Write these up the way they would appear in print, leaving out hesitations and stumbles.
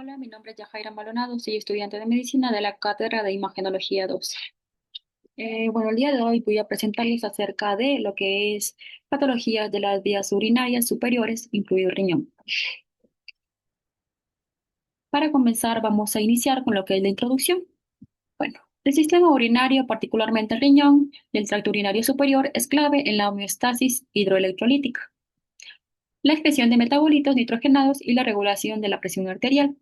Hola, mi nombre es Yajaira Maldonado, soy estudiante de medicina de la Cátedra de Imagenología 2. Bueno, el día de hoy voy a presentarles acerca de lo que es patologías de las vías urinarias superiores, incluido el riñón. Para comenzar, vamos a iniciar con lo que es la introducción. Bueno, el sistema urinario, particularmente el riñón y el tracto urinario superior, es clave en la homeostasis hidroelectrolítica, la excreción de metabolitos nitrogenados y la regulación de la presión arterial.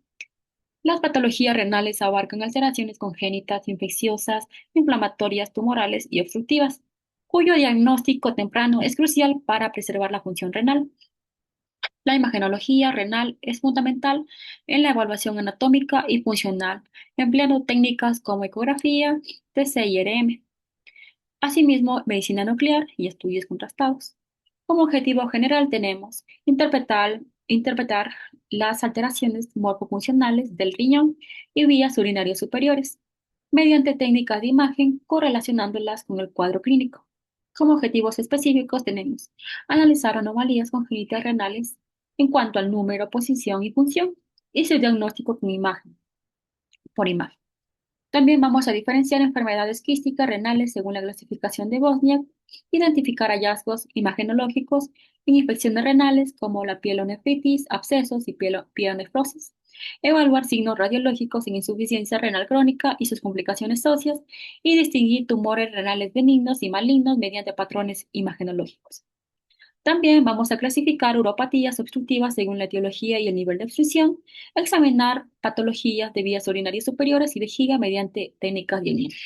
Las patologías renales abarcan alteraciones congénitas, infecciosas, inflamatorias, tumorales y obstructivas, cuyo diagnóstico temprano es crucial para preservar la función renal. La imagenología renal es fundamental en la evaluación anatómica y funcional, empleando técnicas como ecografía, TC y RM. Asimismo, medicina nuclear y estudios contrastados. Como objetivo general tenemos interpretar las alteraciones morfofuncionales del riñón y vías urinarias superiores mediante técnicas de imagen correlacionándolas con el cuadro clínico. Como objetivos específicos tenemos analizar anomalías congénitas renales en cuanto al número, posición y función y su diagnóstico con imagen, por imagen. También vamos a diferenciar enfermedades quísticas renales según la clasificación de Bosniak, identificar hallazgos imagenológicos en infecciones renales como la pielonefritis, abscesos y pielonefrosis, evaluar signos radiológicos en insuficiencia renal crónica y sus complicaciones óseas y distinguir tumores renales benignos y malignos mediante patrones imagenológicos. También vamos a clasificar uropatías obstructivas según la etiología y el nivel de obstrucción, examinar patologías de vías urinarias superiores y vejiga mediante técnicas diagnósticas.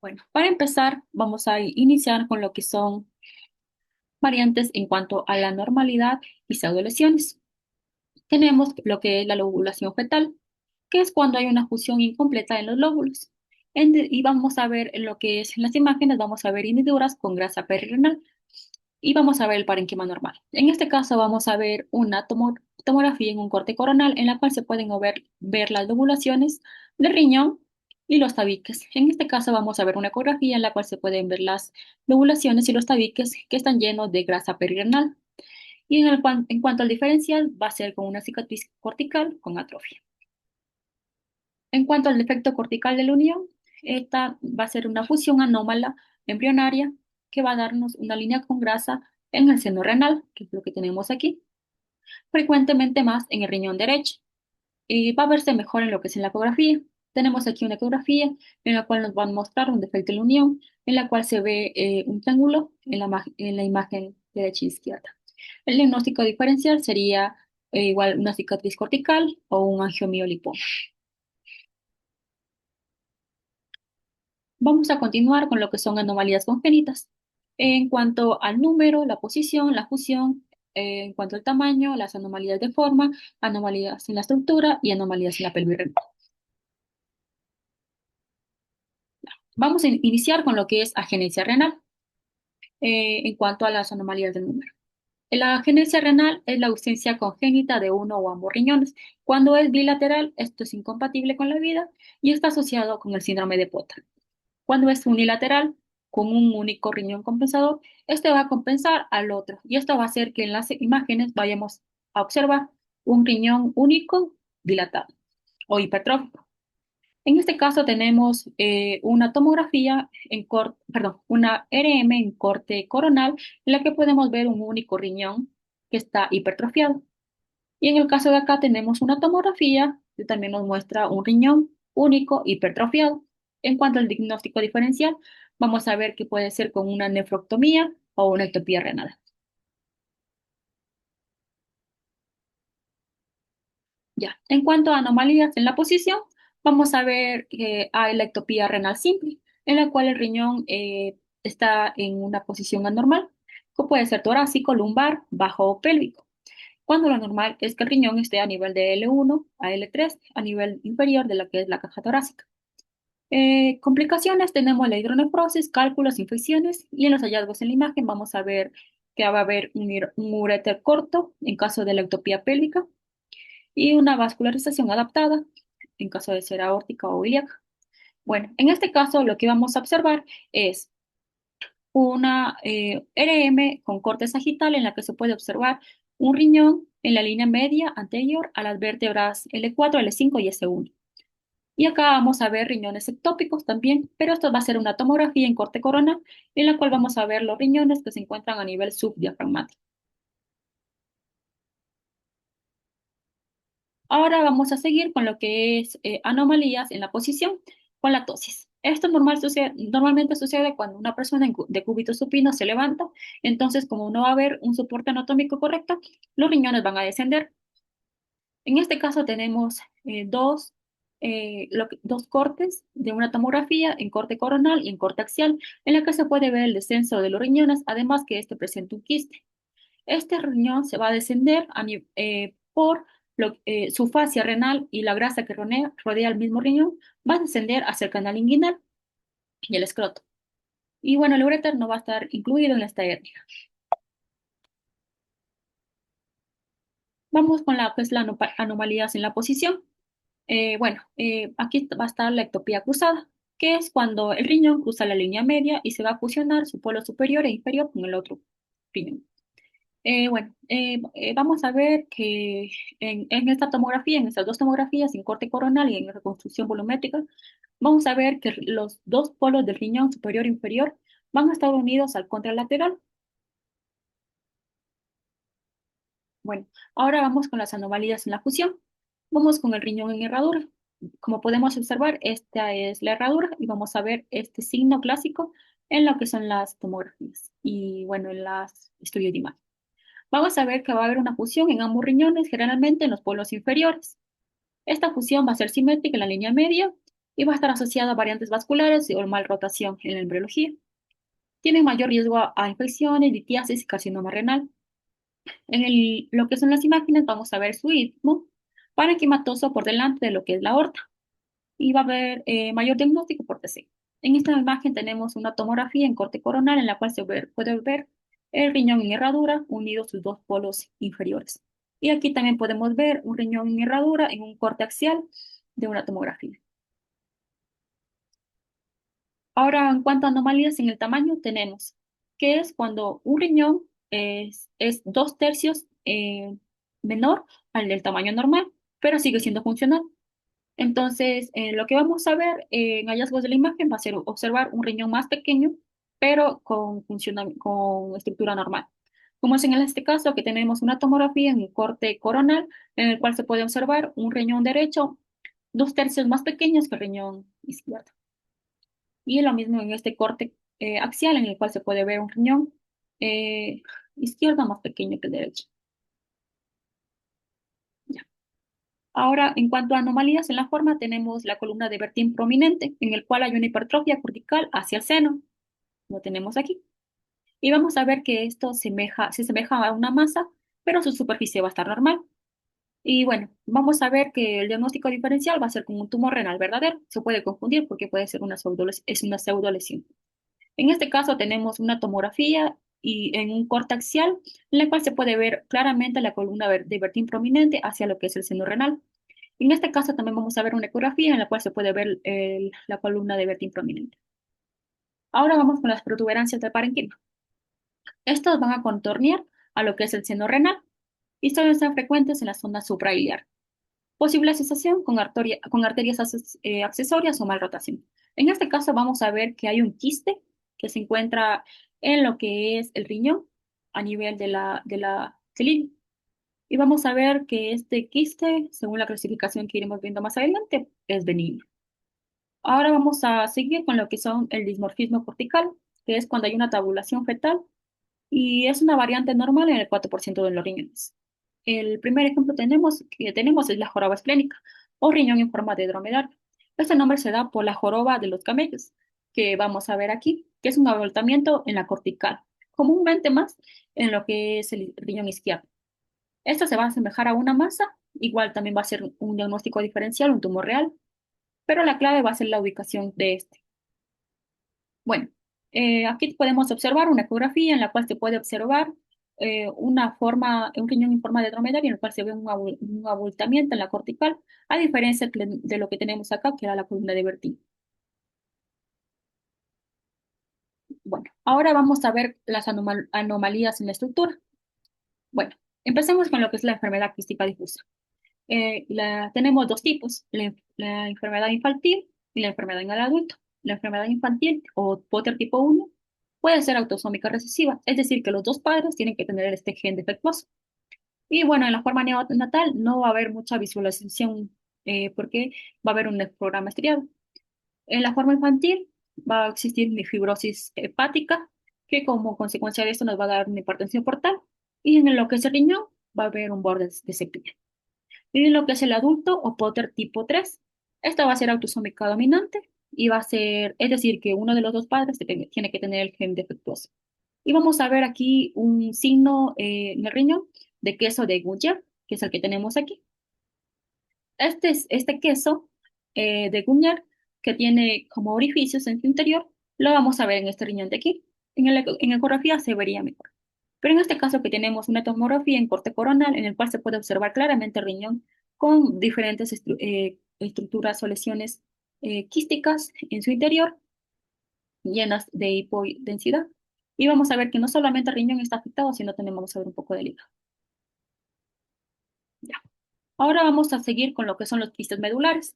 Bueno, para empezar, vamos a iniciar con lo que son variantes en cuanto a la normalidad y pseudolesiones. Tenemos lo que es la lobulación fetal, que es cuando hay una fusión incompleta en los lóbulos. Y vamos a ver en lo que es en las imágenes, vamos a ver hendiduras con grasa perirenal y vamos a ver el parénquima normal. En este caso vamos a ver una tomografía en un corte coronal en la cual se pueden ver las lobulaciones del riñón y los tabiques. En este caso vamos a ver una ecografía en la cual se pueden ver las lobulaciones y los tabiques que están llenos de grasa perirenal. Y en cuanto al diferencial, va a ser con una cicatriz cortical con atrofia. En cuanto al defecto cortical de la unión, esta va a ser una fusión anómala embrionaria que va a darnos una línea con grasa en el seno renal, que es lo que tenemos aquí, frecuentemente más en el riñón derecho. Y va a verse mejor en lo que es en la ecografía. Tenemos aquí una ecografía en la cual nos van a mostrar un defecto en la unión, en la cual se ve un triángulo en la imagen derecha e izquierda. El diagnóstico diferencial sería igual una cicatriz cortical o un angiomiolipoma. Vamos a continuar con lo que son anomalías congénitas. En cuanto al número, la posición, la fusión, en cuanto al tamaño, las anomalías de forma, anomalías en la estructura y anomalías en la pelvis renal. Vamos a iniciar con lo que es agenesia renal, en cuanto a las anomalías del número. La agenesia renal es la ausencia congénita de uno o ambos riñones. Cuando es bilateral, esto es incompatible con la vida y está asociado con el síndrome de Potter. Cuando es unilateral, con un único riñón compensador, este va a compensar al otro y esto va a hacer que en las imágenes vayamos a observar un riñón único dilatado o hipertrófico. En este caso tenemos una tomografía perdón, una RM en corte coronal en la que podemos ver un único riñón que está hipertrofiado. Y en el caso de acá tenemos una tomografía que también nos muestra un riñón único hipertrofiado. En cuanto al diagnóstico diferencial, vamos a ver que puede ser con una nefrectomía o una ectopía renal. Ya. En cuanto a anomalías en la posición, vamos a ver que hay la ectopía renal simple, en la cual el riñón está en una posición anormal, que puede ser torácico, lumbar, bajo o pélvico, cuando lo normal es que el riñón esté a nivel de L1 a L3, a nivel inferior de lo que es la caja torácica. Complicaciones, tenemos la hidronefrosis, cálculos, infecciones, y en los hallazgos en la imagen vamos a ver que va a haber un uréter corto en caso de la ectopía pélvica y una vascularización adaptada en caso de ser aórtica o ilíaca. Bueno, en este caso lo que vamos a observar es una RM con corte sagital en la que se puede observar un riñón en la línea media anterior a las vértebras L4, L5 y S1. Y acá vamos a ver riñones ectópicos también, pero esto va a ser una tomografía en corte coronal, en la cual vamos a ver los riñones que se encuentran a nivel subdiafragmático. Ahora vamos a seguir con lo que es anomalías en la posición con la tosis. Esto normalmente sucede cuando una persona de cúbito supino se levanta, entonces como no va a haber un soporte anatómico correcto, los riñones van a descender. En este caso tenemos dos cortes de una tomografía en corte coronal y en corte axial, en la que se puede ver el descenso de los riñones, además que este presenta un quiste. Este riñón se va a descender por su fascia renal y la grasa que rodea el mismo riñón va a descender hacia el canal inguinal y el escroto. Y bueno, el uréter no va a estar incluido en esta hernia. Vamos con la que es la anomalías en la posición. Aquí va a estar la ectopía cruzada, que es cuando el riñón cruza la línea media y se va a fusionar su polo superior e inferior con el otro riñón. Vamos a ver que en esta tomografía, en estas dos tomografías, en corte coronal y en reconstrucción volumétrica, vamos a ver que los dos polos del riñón superior e inferior van a estar unidos al contralateral. Bueno, ahora vamos con las anomalías en la fusión. Vamos con el riñón en herradura. Como podemos observar, esta es la herradura y vamos a ver este signo clásico en lo que son las tomografías y bueno, en las estudios de imagen. Vamos a ver que va a haber una fusión en ambos riñones, generalmente en los polos inferiores. Esta fusión va a ser simétrica en la línea media y va a estar asociada a variantes vasculares o malrotación en la embriología. Tiene mayor riesgo a infecciones, litiasis y carcinoma renal. Lo que son las imágenes, vamos a ver su istmo parenquimatoso por delante de lo que es la aorta y va a haber mayor diagnóstico por TC. En esta imagen tenemos una tomografía en corte coronal en la cual puede ver el riñón en herradura unidos sus dos polos inferiores. Y aquí también podemos ver un riñón en herradura en un corte axial de una tomografía. Ahora, en cuanto a anomalías en el tamaño, tenemos que es cuando un riñón es 2/3 menor al del tamaño normal, pero sigue siendo funcional. Entonces, lo que vamos a ver en hallazgos de la imagen va a ser observar un riñón más pequeño, pero con estructura normal. Como es en este caso, que tenemos una tomografía en un corte coronal, en el cual se puede observar un riñón derecho 2/3 más pequeño que el riñón izquierdo. Y lo mismo en este corte axial, en el cual se puede ver un riñón eh, izquierdo más pequeño que el derecho. Ya. Ahora, en cuanto a anomalías en la forma, tenemos la columna de Bertin prominente, en el cual hay una hipertrofia cortical hacia el seno. Lo tenemos aquí. Y vamos a ver que esto se asemeja a una masa, pero su superficie va a estar normal. Y bueno, vamos a ver que el diagnóstico diferencial va a ser con un tumor renal verdadero. Se puede confundir porque puede ser es una pseudolesión. En este caso tenemos una tomografía y en un corte axial, en la cual se puede ver claramente la columna de Bertin prominente hacia lo que es el seno renal. En este caso también vamos a ver una ecografía en la cual se puede ver la columna de Bertin prominente. Ahora vamos con las protuberancias del parenquima. Estos van a contornear a lo que es el seno renal y suelen ser frecuentes en la zona suprailiar. Posible asociación con arterias accesorias o malrotación. En este caso vamos a ver que hay un quiste que se encuentra en lo que es el riñón a nivel de la cilindro. Y vamos a ver que este quiste, según la clasificación que iremos viendo más adelante, es benigno. Ahora vamos a seguir con lo que son el dismorfismo cortical, que es cuando hay una tabulación fetal y es una variante normal en el 4% de los riñones. El primer ejemplo que tenemos es la joroba esplénica o riñón en forma de dromedario. Este nombre se da por la joroba de los camellos, que vamos a ver aquí, que es un abultamiento en la cortical, comúnmente más en lo que es el riñón izquierdo. Esto se va a asemejar a una masa, igual también va a ser un diagnóstico diferencial, un tumor real, pero la clave va a ser la ubicación de este. Bueno, aquí podemos observar una ecografía en la cual se puede observar un riñón en forma de dromedario en el cual se ve un abultamiento en la cortical, a diferencia de lo que tenemos acá, que era la columna de Bertin. Bueno, ahora vamos a ver las anomalías en la estructura. Bueno, Empecemos con lo que es la enfermedad quística difusa. Tenemos dos tipos, la enfermedad infantil y la enfermedad en el adulto. La enfermedad infantil o Potter tipo 1 puede ser autosómica recesiva, es decir, que los dos padres tienen que tener este gen defectuoso. Y bueno, en la forma neonatal no va a haber mucha visualización porque va a haber un programa estriado. En la forma infantil va a existir mi fibrosis hepática, que como consecuencia de esto nos va a dar una hipertensión portal. Y en lo que es el riñón va a haber un borde de cepilla. Y en lo que es el adulto o Potter tipo 3, esta va a ser autosómica dominante y va a ser, es decir, que uno de los dos padres tiene que tener el gen defectuoso. Y vamos a ver aquí un signo en el riñón de queso de Gruyère, que es el que tenemos aquí. Este queso de Gruyère, que tiene como orificios en su interior, lo vamos a ver en este riñón de aquí. En ecografía se vería mejor. Pero en este caso que tenemos una tomografía en corte coronal, en el cual se puede observar claramente el riñón con diferentes estructuras o lesiones quísticas en su interior, llenas de hipodensidad. Y vamos a ver que no solamente el riñón está afectado, sino también vamos a ver un poco del hígado. Ya. Ahora vamos a seguir con lo que son los quistes medulares.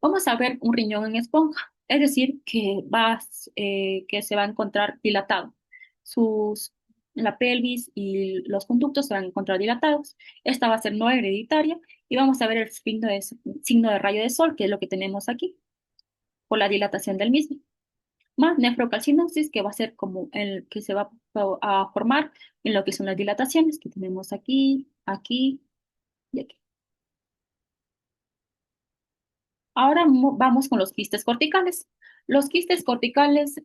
Vamos a ver un riñón en esponja, es decir, que se va a encontrar dilatado. Sus, la pelvis y los conductos se van a encontrar dilatados. Esta va a ser no hereditaria y vamos a ver el signo de rayo de sol, que es lo que tenemos aquí, por la dilatación del mismo. Más nefrocalcinosis, que va a ser como el que se va a formar en lo que son las dilataciones que tenemos aquí, aquí y aquí. Ahora vamos con los quistes corticales. Los quistes corticales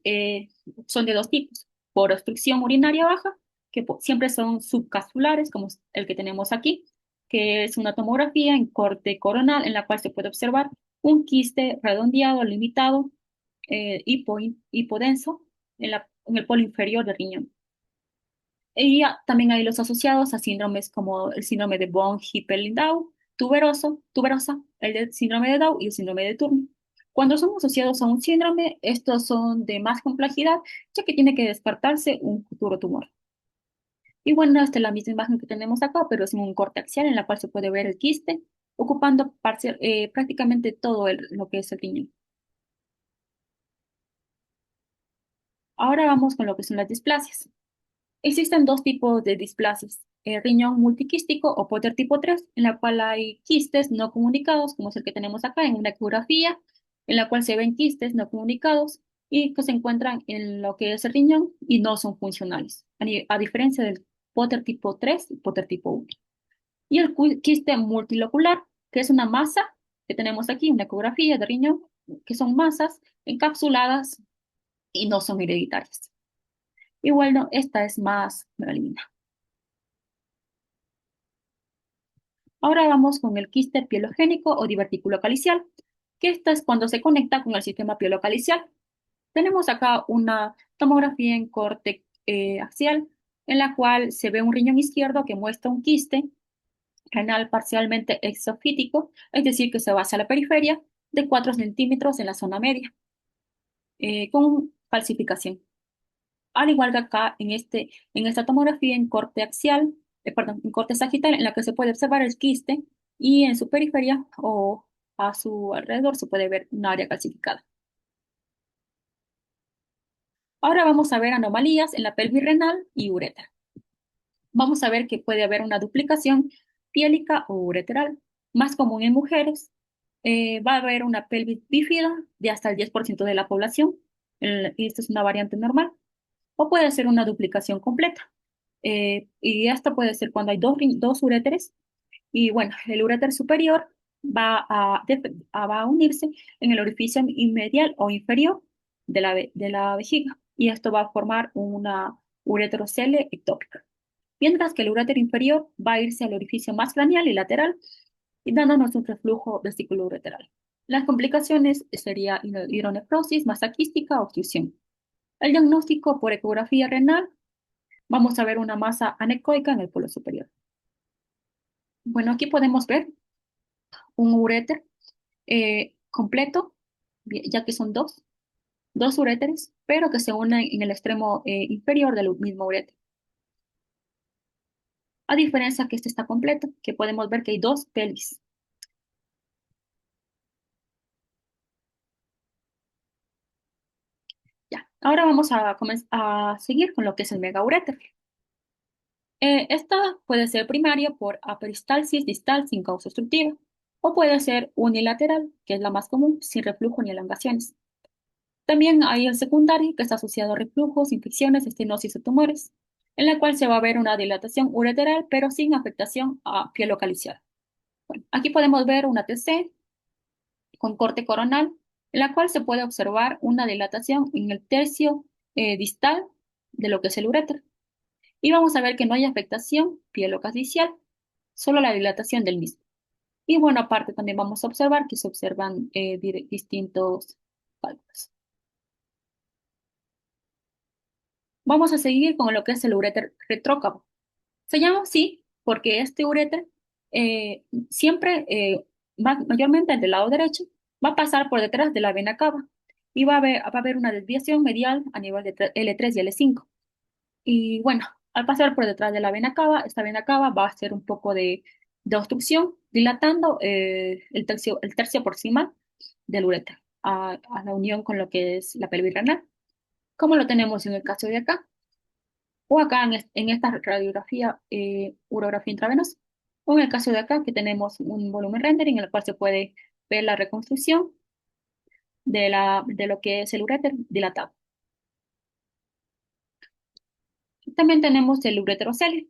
son de dos tipos, por obstrucción urinaria baja, que siempre son subcapsulares, como es el que tenemos aquí, que es una tomografía en corte coronal en la cual se puede observar un quiste redondeado, limitado, hipodenso en el polo inferior del riñón. Y también hay los asociados a síndromes como el síndrome de von Hippel-Lindau, tuberosa, el del síndrome de Down y el síndrome de Turner. Cuando son asociados a un síndrome, estos son de más complejidad, ya que tiene que descartarse un futuro tumor. Y bueno, esta es la misma imagen que tenemos acá, pero es en un corte axial en la cual se puede ver el quiste, ocupando prácticamente todo lo que es el riñón. Ahora vamos con lo que son las displasias. Existen dos tipos de displasias, el riñón multiquístico o Potter tipo 3, en la cual hay quistes no comunicados, como es el que tenemos acá en una ecografía, en la cual se ven quistes no comunicados y que se encuentran en lo que es el riñón y no son funcionales, a diferencia del Potter tipo 3 y Potter tipo 1. Y el quiste multilocular, que es una masa que tenemos aquí, una ecografía de riñón, que son masas encapsuladas y no son hereditarias. Y bueno, esta es más maligna. Ahora vamos con el quiste pielogénico o divertículo calicial, que esta es cuando se conecta con el sistema pielocalicial. Tenemos acá una tomografía en corte axial, en la cual se ve un riñón izquierdo que muestra un quiste renal parcialmente exofítico, es decir, que se va hacia la periferia, de 4 centímetros en la zona media, con falsificación. Al igual que acá en esta tomografía en corte axial, perdón, en corte sagital, en la que se puede observar el quiste y en su periferia o a su alrededor se puede ver un área calcificada. Ahora vamos a ver anomalías en la pelvis renal y uretra. Vamos a ver que puede haber una duplicación piélica o ureteral, más común en mujeres. Va a haber una pelvis bífida de hasta el 10% de la población. Y esta es una variante normal. O puede ser una duplicación completa. Y esta puede ser cuando hay dos uréteres. Y bueno, el uréter superior va a unirse en el orificio inmedial o inferior de la vejiga. Y esto va a formar una ureterocele ectópica. Mientras que el uréter inferior va a irse al orificio más craneal y lateral y dándonos un reflujo vesiculoureteral. Las complicaciones sería hidronefrosis, masa quística, obstrucción. El diagnóstico por ecografía renal, vamos a ver una masa anecoica en el polo superior. Bueno, aquí podemos ver un uréter completo, ya que son dos uréteres, pero que se unen en el extremo inferior del mismo uréter. a diferencia que este está completo, que podemos ver que hay dos pelis. Ya, ahora vamos a seguir con lo que es el megauréter. Esta puede ser primaria por aperistalsis distal sin causa obstructiva, o puede ser unilateral, que es la más común, sin reflujo ni elongaciones. También hay el secundario, que está asociado a reflujos, infecciones, estenosis o tumores, en la cual se va a ver una dilatación ureteral, pero sin afectación a piel localizada. Bueno, aquí podemos ver una TC con corte coronal, en la cual se puede observar una dilatación en el tercio distal de lo que es el uréter. Y vamos a ver que no hay afectación pielocasicial, solo la dilatación del mismo. Y bueno, aparte también vamos a observar que se observan distintos cálculos. Vamos a seguir con lo que es el uréter retrócavo. Se llama así porque este uréter siempre va mayormente del lado derecho, va a pasar por detrás de la vena cava y va a haber una desviación medial a nivel de L3 y L5. Y bueno, al pasar por detrás de la vena cava, esta vena cava va a hacer un poco de obstrucción, dilatando el tercio proximal del uréter a la unión con lo que es la pelvis renal, como lo tenemos en el caso de acá, o acá en esta radiografía, urografía intravenosa, o en el caso de acá, que tenemos un volumen rendering en el cual se puede ver la reconstrucción de lo que es el uréter dilatado. También tenemos el ureterocele,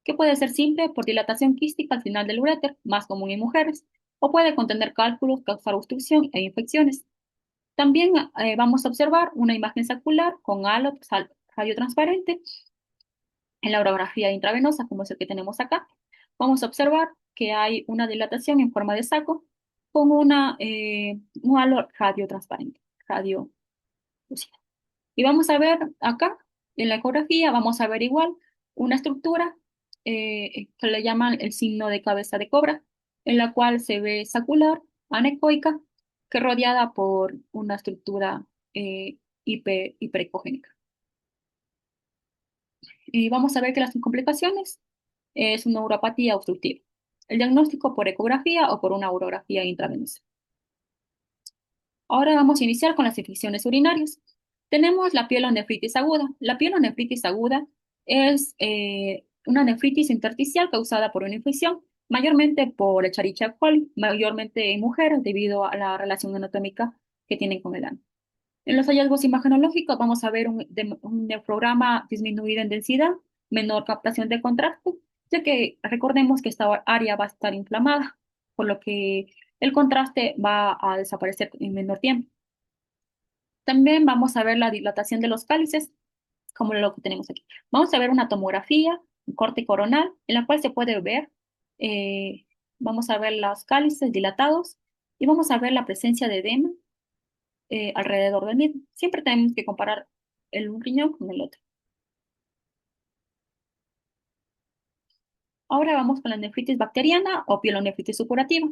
que puede ser simple por dilatación quística al final del uréter, más común en mujeres, o puede contener cálculos, causar obstrucción e infecciones. También vamos a observar una imagen sacular con halo radiotransparente en la orografía intravenosa, como es el que tenemos acá. Vamos a observar que hay una dilatación en forma de saco con un halo radiotransparente, radio. Y vamos a ver acá, en la ecografía, vamos a ver igual una estructura que le llaman el signo de cabeza de cobra, en la cual se ve sacular, anecoica, que es rodeada por una estructura hiperecogénica. Y vamos a ver que las complicaciones es una uropatía obstructiva. El diagnóstico por ecografía o por una urografía intravenosa. Ahora vamos a iniciar con las infecciones urinarias. Tenemos la pielonefritis aguda. La pielonefritis aguda es una nefritis intersticial causada por una infección, mayormente por Escherichia coli, mayormente en mujeres debido a la relación anatómica que tienen con el ano. En los hallazgos imagenológicos vamos a ver un nefrograma disminuido en densidad, menor captación de contraste, ya que recordemos que esta área va a estar inflamada, por lo que el contraste va a desaparecer en menor tiempo. También vamos a ver la dilatación de los cálices, como lo que tenemos aquí. Vamos a ver una tomografía, un corte coronal, en la cual se puede ver, eh, vamos a ver los cálices dilatados y vamos a ver la presencia de edema alrededor del mismo. Siempre tenemos que comparar un riñón con el otro. Ahora vamos con la nefritis bacteriana o pielonefritis supurativa,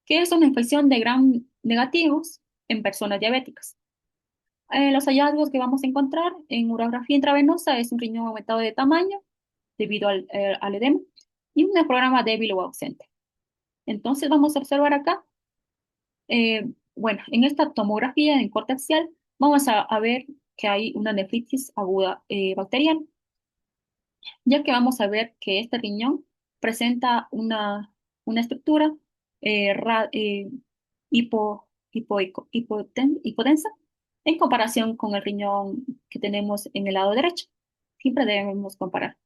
que es una infección de gram negativos en personas diabéticas. Los hallazgos que vamos a encontrar en urografía intravenosa es un riñón aumentado de tamaño debido al edema y un nefrograma débil o ausente. Entonces vamos a observar acá, bueno, en esta tomografía en corte axial vamos a ver que hay una nefritis aguda bacteriana, ya que vamos a ver que este riñón presenta una estructura hipodensa en comparación con el riñón que tenemos en el lado derecho. Siempre debemos comparar.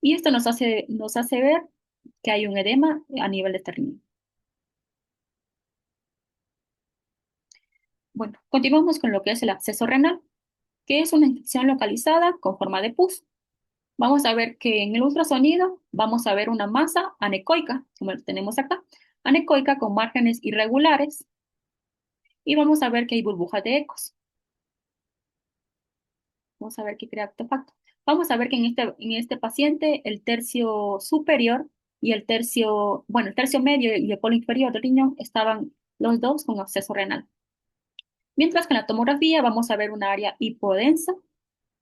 Y esto nos hace ver que hay un edema a nivel de este riñón. Bueno, continuamos con lo que es el absceso renal, que es una infección localizada con forma de pus. Vamos a ver que en el ultrasonido vamos a ver una masa anecoica, como lo tenemos acá, anecoica con márgenes irregulares, y vamos a ver que hay burbujas de ecos. Vamos a ver qué crea artefacto. Vamos a ver que en este paciente el tercio superior y el tercio medio y el polo inferior del riñón estaban los dos con absceso renal. Mientras que en la tomografía vamos a ver un área hipodensa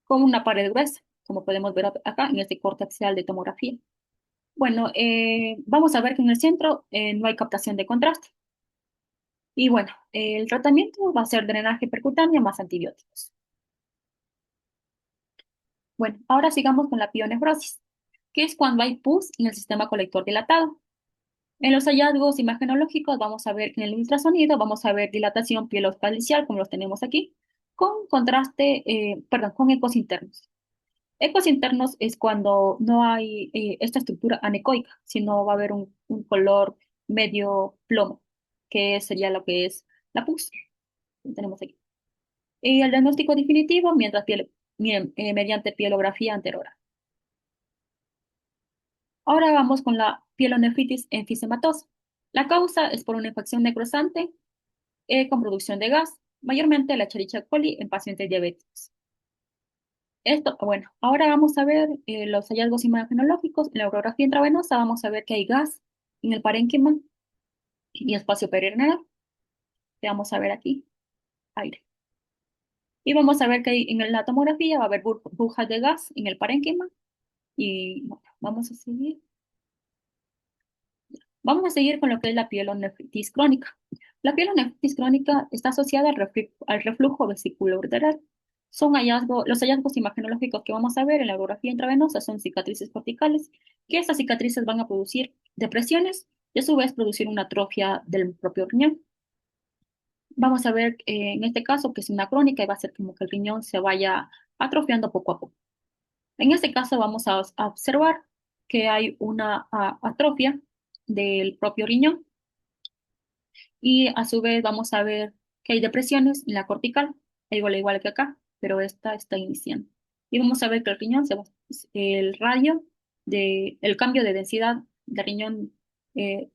con una pared gruesa, como podemos ver acá en este corte axial de tomografía. Bueno, vamos a ver que en el centro no hay captación de contraste. Y bueno, el tratamiento va a ser drenaje percutáneo más antibióticos. Bueno, ahora sigamos con la pionefrosis, que es cuando hay pus en el sistema colector dilatado. En los hallazgos imagenológicos vamos a ver que en el ultrasonido vamos a ver dilatación pieloscalicial, como los tenemos aquí, con contraste, perdón, con ecos internos. Ecos internos es cuando no hay esta estructura anecoica, sino va a haber un color medio plomo, que sería lo que es la pus. Lo tenemos aquí. Y el diagnóstico definitivo mediante pielografía anteroral. Ahora vamos con la pielonefritis enfisematosa. La causa es por una infección necrosante con producción de gas, mayormente la Escherichia coli en pacientes diabéticos. Esto, bueno, ahora vamos a ver los hallazgos imagenológicos. En la urografía intravenosa vamos a ver que hay gas en el parénquima y espacio perirenal. Que vamos a ver aquí, aire. Y vamos a ver que en la tomografía va a haber burbujas de gas en el parénquima. Y bueno, vamos a seguir. Vamos a seguir con lo que es la pielonefritis crónica. La pielonefritis crónica está asociada al reflujo vesiculoureteral. Los hallazgos imagenológicos que vamos a ver en la ecografía intravenosa son cicatrices corticales, que estas cicatrices van a producir depresiones y a su vez producir una atrofia del propio riñón. Vamos a ver en este caso que es una crónica y va a ser como que el riñón se vaya atrofiando poco a poco. En este caso vamos a observar que hay una atrofia del propio riñón y a su vez vamos a ver que hay depresiones en la cortical, igual que acá, pero esta está iniciando. Y vamos a ver que el riñón el radio el cambio de densidad del riñón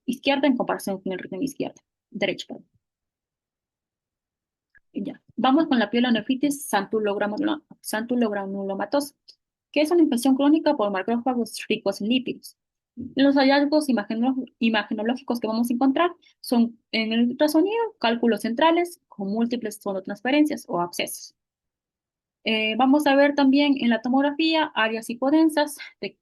izquierdo en comparación con el riñón izquierdo, derecho, perdón. Y ya. Vamos con la pielonefritis santulogranulomatosa, que es una infección crónica por macrófagos ricos en lípidos. Los hallazgos imagenológicos que vamos a encontrar son en el ultrasonido, cálculos centrales con múltiples sonotransferencias o abscesos. Vamos a ver también en la tomografía áreas hipodensas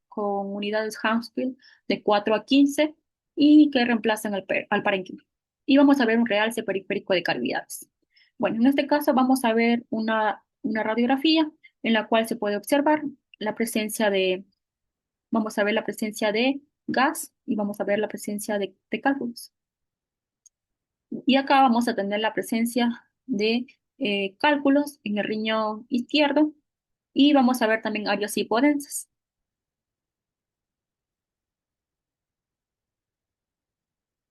con unidades Hounsfield de 4 a 15 y que reemplazan al parénquima. Y vamos a ver un realce periférico de cavidades. Bueno, en este caso vamos a ver una radiografía en la cual se puede observar la presencia vamos a ver la presencia de gas y vamos a ver la presencia de cálculos. Y acá vamos a tener la presencia de cálculos en el riñón izquierdo y vamos a ver también áreas hipodensas.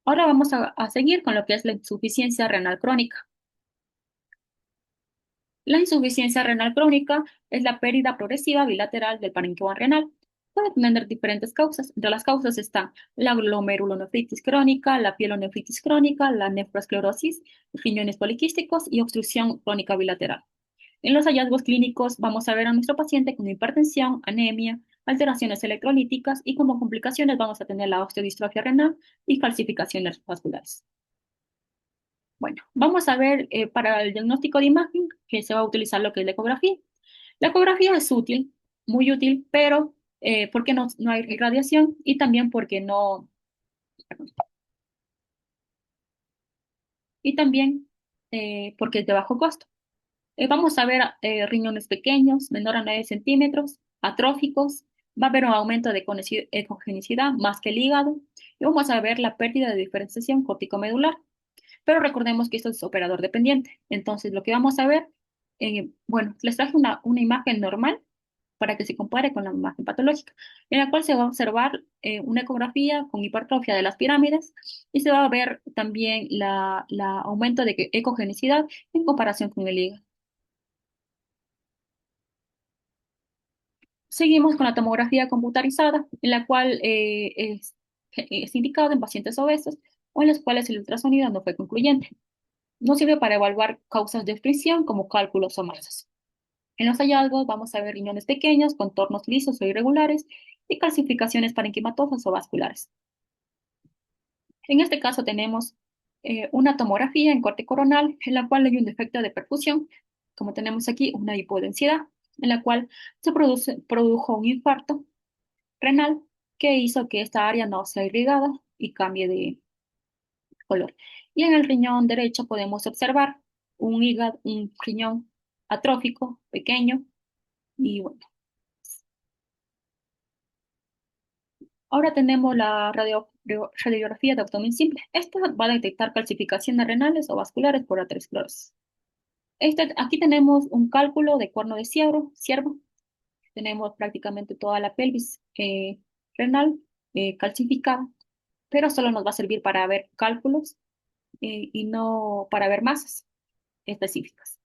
Ahora vamos a seguir con lo que es la insuficiencia renal crónica. La insuficiencia renal crónica es la pérdida progresiva bilateral del parénquima renal. Puede tener diferentes causas. Entre las causas están la glomerulonefritis crónica, la pielonefritis crónica, la nefroesclerosis, riñones poliquísticos y obstrucción crónica bilateral. En los hallazgos clínicos vamos a ver a nuestro paciente con hipertensión, anemia, alteraciones electrolíticas y como complicaciones vamos a tener la osteodistrofia renal y calcificaciones vasculares. Bueno, vamos a ver para el diagnóstico de imagen que se va a utilizar lo que es la ecografía. La ecografía es útil, muy útil, pero porque no hay irradiación y también porque no, perdón, y también porque es de bajo costo. Vamos a ver riñones pequeños, menor a 9 centímetros, atróficos, va a haber un aumento de ecogenicidad más que el hígado y vamos a ver la pérdida de diferenciación corticomedular. Pero recordemos que esto es operador dependiente. Entonces, lo que vamos a ver, bueno, les traje una imagen normal para que se compare con la imagen patológica, en la cual se va a observar una ecografía con hipertrofia de las pirámides y se va a ver también la aumento de ecogenicidad en comparación con el hígado. Seguimos con la tomografía computarizada, en la cual es indicado en pacientes obesos o en los cuales el ultrasonido no fue concluyente. No sirve para evaluar causas de fricción como cálculos o masas. En los hallazgos vamos a ver riñones pequeños, contornos lisos o irregulares y calcificaciones parenquimatosas o vasculares. En este caso tenemos una tomografía en corte coronal en la cual hay un defecto de perfusión, como tenemos aquí una hipodensidad, en la cual produjo un infarto renal que hizo que esta área no sea irrigada y cambie de color. Y en el riñón derecho podemos observar un hígado, un riñón atrófico pequeño y bueno. Ahora tenemos la radiografía de abdomen simple. Esta va a detectar calcificaciones renales o vasculares por aterosclerosis. Aquí tenemos un cálculo de cuerno de ciervo. Tenemos prácticamente toda la pelvis renal calcificada, pero solo nos va a servir para ver cálculos y no para ver masas específicas.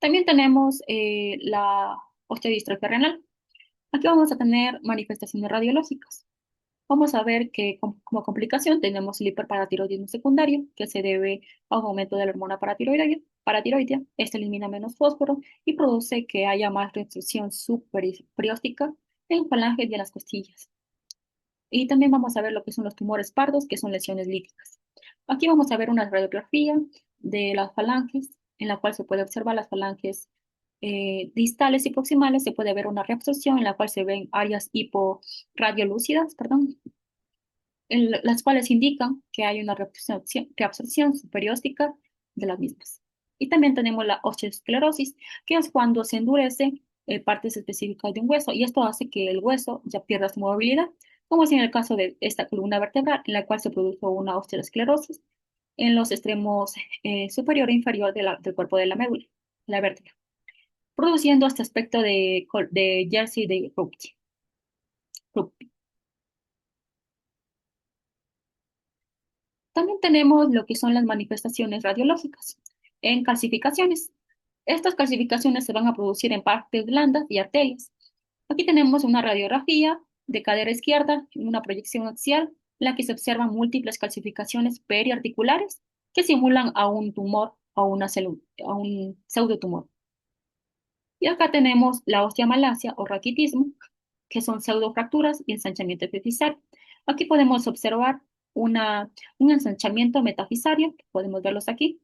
También tenemos la osteodistrofia renal. Aquí vamos a tener manifestaciones radiológicas. Vamos a ver que como complicación tenemos el hiperparatiroidismo secundario, que se debe a un aumento de la hormona paratiroidea. Esta elimina menos fósforo y produce que haya más restricción subperióstica en falanges y en las costillas. Y también vamos a ver lo que son los tumores pardos, que son lesiones líticas. Aquí vamos a ver una radiografía de las falanges, en la cual se puede observar las falanges distales y proximales. Se puede ver una reabsorción en la cual se ven áreas hiporadiolúcidas, perdón, las cuales indican que hay una reabsorción superióstica de las mismas. Y también tenemos la osteosclerosis, que es cuando se endurece partes específicas de un hueso, y esto hace que el hueso ya pierda su movilidad, como es en el caso de esta columna vertebral, en la cual se produjo una osteosclerosis en los extremos superior e inferior del cuerpo de la médula, la vértebra, produciendo este aspecto de jersey de rugby. También tenemos lo que son las manifestaciones radiológicas en calcificaciones. Estas calcificaciones se van a producir en partes blandas y arterias. Aquí tenemos una radiografía de cadera izquierda y una proyección axial, en la que se observan múltiples calcificaciones periarticulares que simulan a un tumor o a un pseudotumor. Y acá tenemos la osteomalacia o raquitismo, que son pseudofracturas y ensanchamiento epifisiario. Aquí podemos observar un ensanchamiento metafisario, podemos verlos aquí,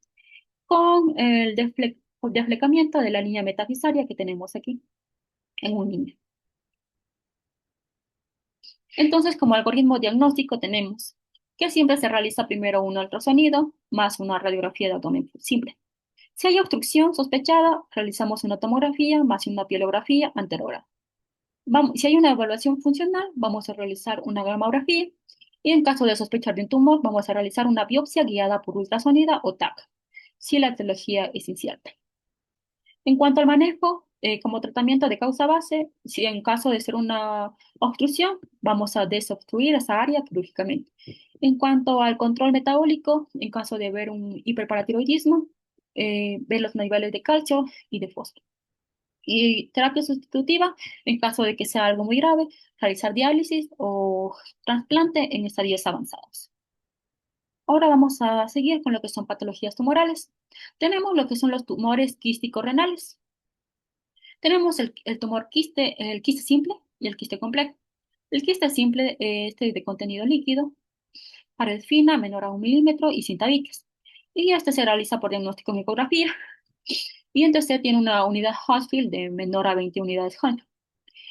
con el deflecamiento de la línea metafisaria que tenemos aquí en un niño. Entonces, como algoritmo diagnóstico tenemos que siempre se realiza primero un ultrasonido más una radiografía de abdomen simple. Si hay obstrucción sospechada, realizamos una tomografía más una pielografía anterograda. Si hay una evaluación funcional, vamos a realizar una gamografía y en caso de sospechar de un tumor, vamos a realizar una biopsia guiada por ultrasonida o TAC, si la etiología es incierta. En cuanto al manejo, como tratamiento de causa base, si en caso de ser una obstrucción, vamos a desobstruir esa área quirúrgicamente. En cuanto al control metabólico, en caso de ver un hiperparatiroidismo, ver los niveles de calcio y de fósforo. Y terapia sustitutiva, en caso de que sea algo muy grave, realizar diálisis o trasplante en estadios avanzados. Ahora vamos a seguir con lo que son patologías tumorales. Tenemos lo que son los tumores quísticos renales. Tenemos el tumor el quiste simple y el quiste complejo. El quiste simple es de contenido líquido, pared fina, menor a 1 milímetro y sin tabiques. Y este se realiza por diagnóstico en ecografía. Y entonces tiene una unidad Hounsfield de menor a 20 unidades Hounsfield.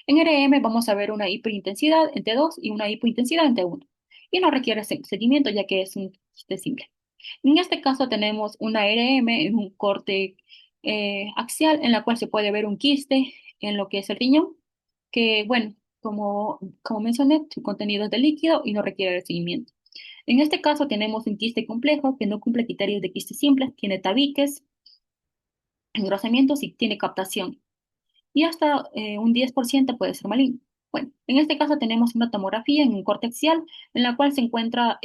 En RM vamos a ver una hiperintensidad en T2 y una hipointensidad en T1. Y no requiere seguimiento ya que es un quiste simple. En este caso tenemos una RM en un corte axial en la cual se puede ver un quiste en lo que es el riñón, que bueno, como mencioné, su contenido es de líquido y no requiere seguimiento. En este caso tenemos un quiste complejo que no cumple criterios de quiste simple, tiene tabiques, engrosamientos y tiene captación. Y hasta un 10% puede ser maligno. Bueno, en este caso tenemos una tomografía en un corte axial en la cual se encuentra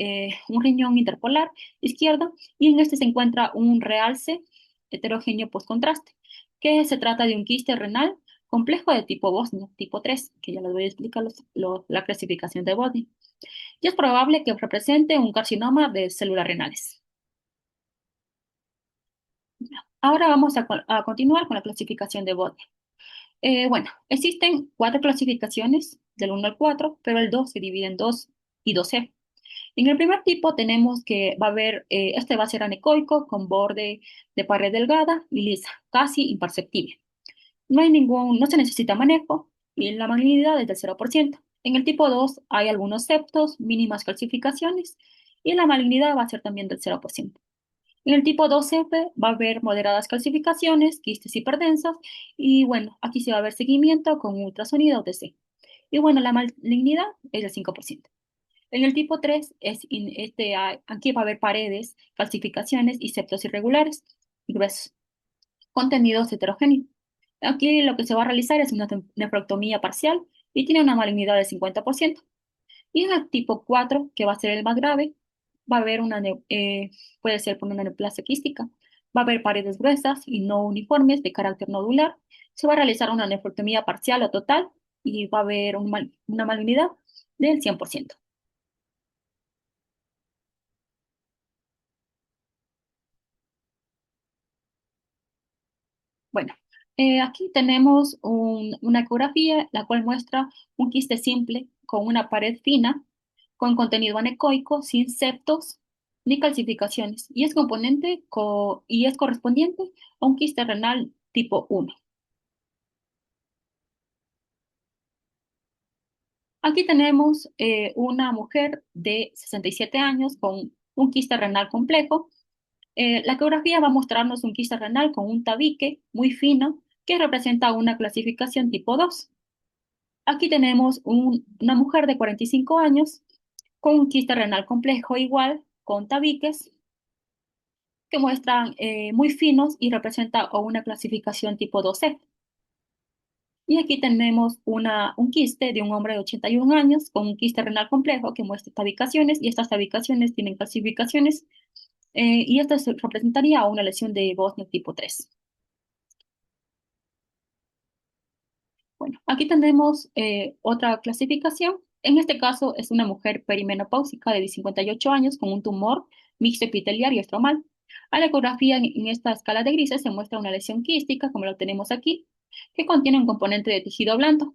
un riñón interpolar izquierdo y en este se encuentra un realce heterogéneo postcontraste, que se trata de un quiste renal complejo de tipo Bosnia, tipo 3, que ya les voy a explicar la clasificación de Bosnia. Y es probable que represente un carcinoma de células renales. Ahora vamos a continuar con la clasificación de Bosnia. Bueno, existen 4 clasificaciones, del 1 al 4, pero el 2 se divide en 2 y 2C. En el primer tipo tenemos que va a haber, este va a ser anecoico, con borde de pared delgada y lisa, casi imperceptible. No se necesita manejo y la malignidad es del 0%. En el tipo 2 hay algunos septos, mínimas calcificaciones, y la malignidad va a ser también del 0%. En el tipo 2F va a haber moderadas calcificaciones, quistes hiperdensas, y bueno, aquí se va a ver seguimiento con ultrasonido OTC. Y bueno, la malignidad es del 5%. En el tipo 3 aquí va a haber paredes, calcificaciones y septos irregulares y gruesos, contenidos heterogéneos. Aquí lo que se va a realizar es una nefrectomía parcial y tiene una malignidad del 50%. Y en el tipo 4, que va a ser el más grave, va a haber puede ser por una neoplasia quística, va a haber paredes gruesas y no uniformes de carácter nodular. Se va a realizar una nefrectomía parcial o total y va a haber una malignidad del 100%. Bueno, aquí tenemos una ecografía, la cual muestra un quiste simple con una pared fina, con contenido anecoico, sin septos ni calcificaciones, y y es correspondiente a un quiste renal tipo 1. Aquí tenemos una mujer de 67 años con un quiste renal complejo. La ecografía va a mostrarnos un quiste renal con un tabique muy fino que representa una clasificación tipo 2. Aquí tenemos una mujer de 45 años con un quiste renal complejo igual, con tabiques que muestran muy finos y representa una clasificación tipo 2C. Y aquí tenemos un quiste de un hombre de 81 años con un quiste renal complejo que muestra tabicaciones y estas tabicaciones tienen calcificaciones y esto representaría una lesión de Bosnia tipo 3. Bueno, aquí tenemos otra clasificación. En este caso es una mujer perimenopáusica de 58 años con un tumor mixto epitelial y estromal. A la ecografía en esta escala de grises se muestra una lesión quística, como lo tenemos aquí, que contiene un componente de tejido blando.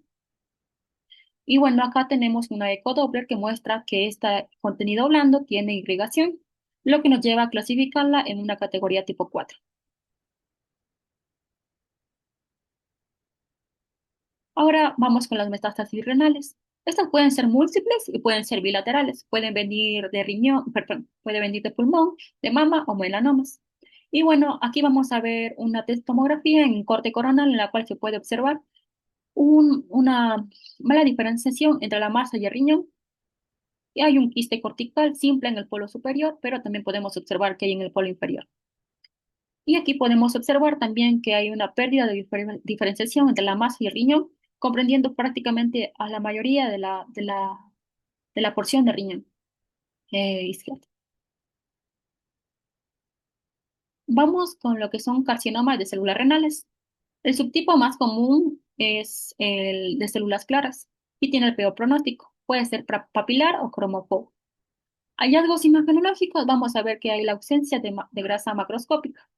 Y bueno, acá tenemos una ecodoppler que muestra que este contenido blando tiene irrigación, lo que nos lleva a clasificarla en una categoría tipo 4. Ahora vamos con las metástasis renales. Estas pueden ser múltiples y pueden ser bilaterales. Pueden venir de riñón, perdón, puede venir de pulmón, de mama o melanomas. Y bueno, aquí vamos a ver una tomografía en corte coronal en la cual se puede observar una mala diferenciación entre la masa y el riñón. Y hay un quiste cortical simple en el polo superior, pero también podemos observar que hay en el polo inferior. Y aquí podemos observar también que hay una pérdida de diferenciación entre la masa y el riñón, comprendiendo prácticamente a la mayoría de la porción de riñón izquierdo. Vamos con lo que son carcinomas de células renales. El subtipo más común es el de células claras y tiene el peor pronóstico. Puede ser papilar o cromopobo. Hallazgos imagenológicos, vamos a ver que hay la ausencia de grasa macroscópica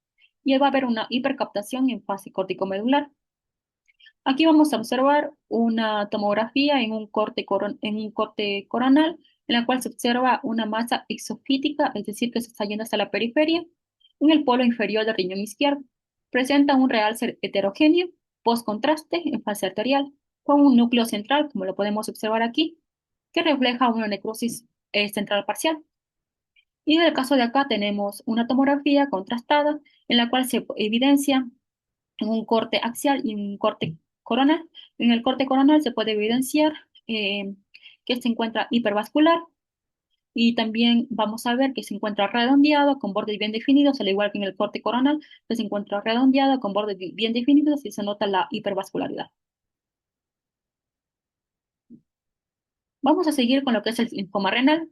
y va a haber una hipercaptación en fase corticomedular. Aquí vamos a observar una tomografía en un corte coronal, en la cual se observa una masa exofítica, es decir, que se está yendo hasta la periferia, en el polo inferior del riñón izquierdo. Presenta un realce heterogéneo, post-contraste en fase arterial, con un núcleo central, como lo podemos observar aquí, que refleja una necrosis central parcial. Y en el caso de acá tenemos una tomografía contrastada, en la cual se evidencia en un corte axial y un corte coronal. En el corte coronal se puede evidenciar que se encuentra hipervascular y también vamos a ver que se encuentra redondeado con bordes bien definidos, al igual que en el corte coronal, que se encuentra redondeado con bordes bien definidos y se nota la hipervascularidad. Vamos a seguir con lo que es el linfoma renal.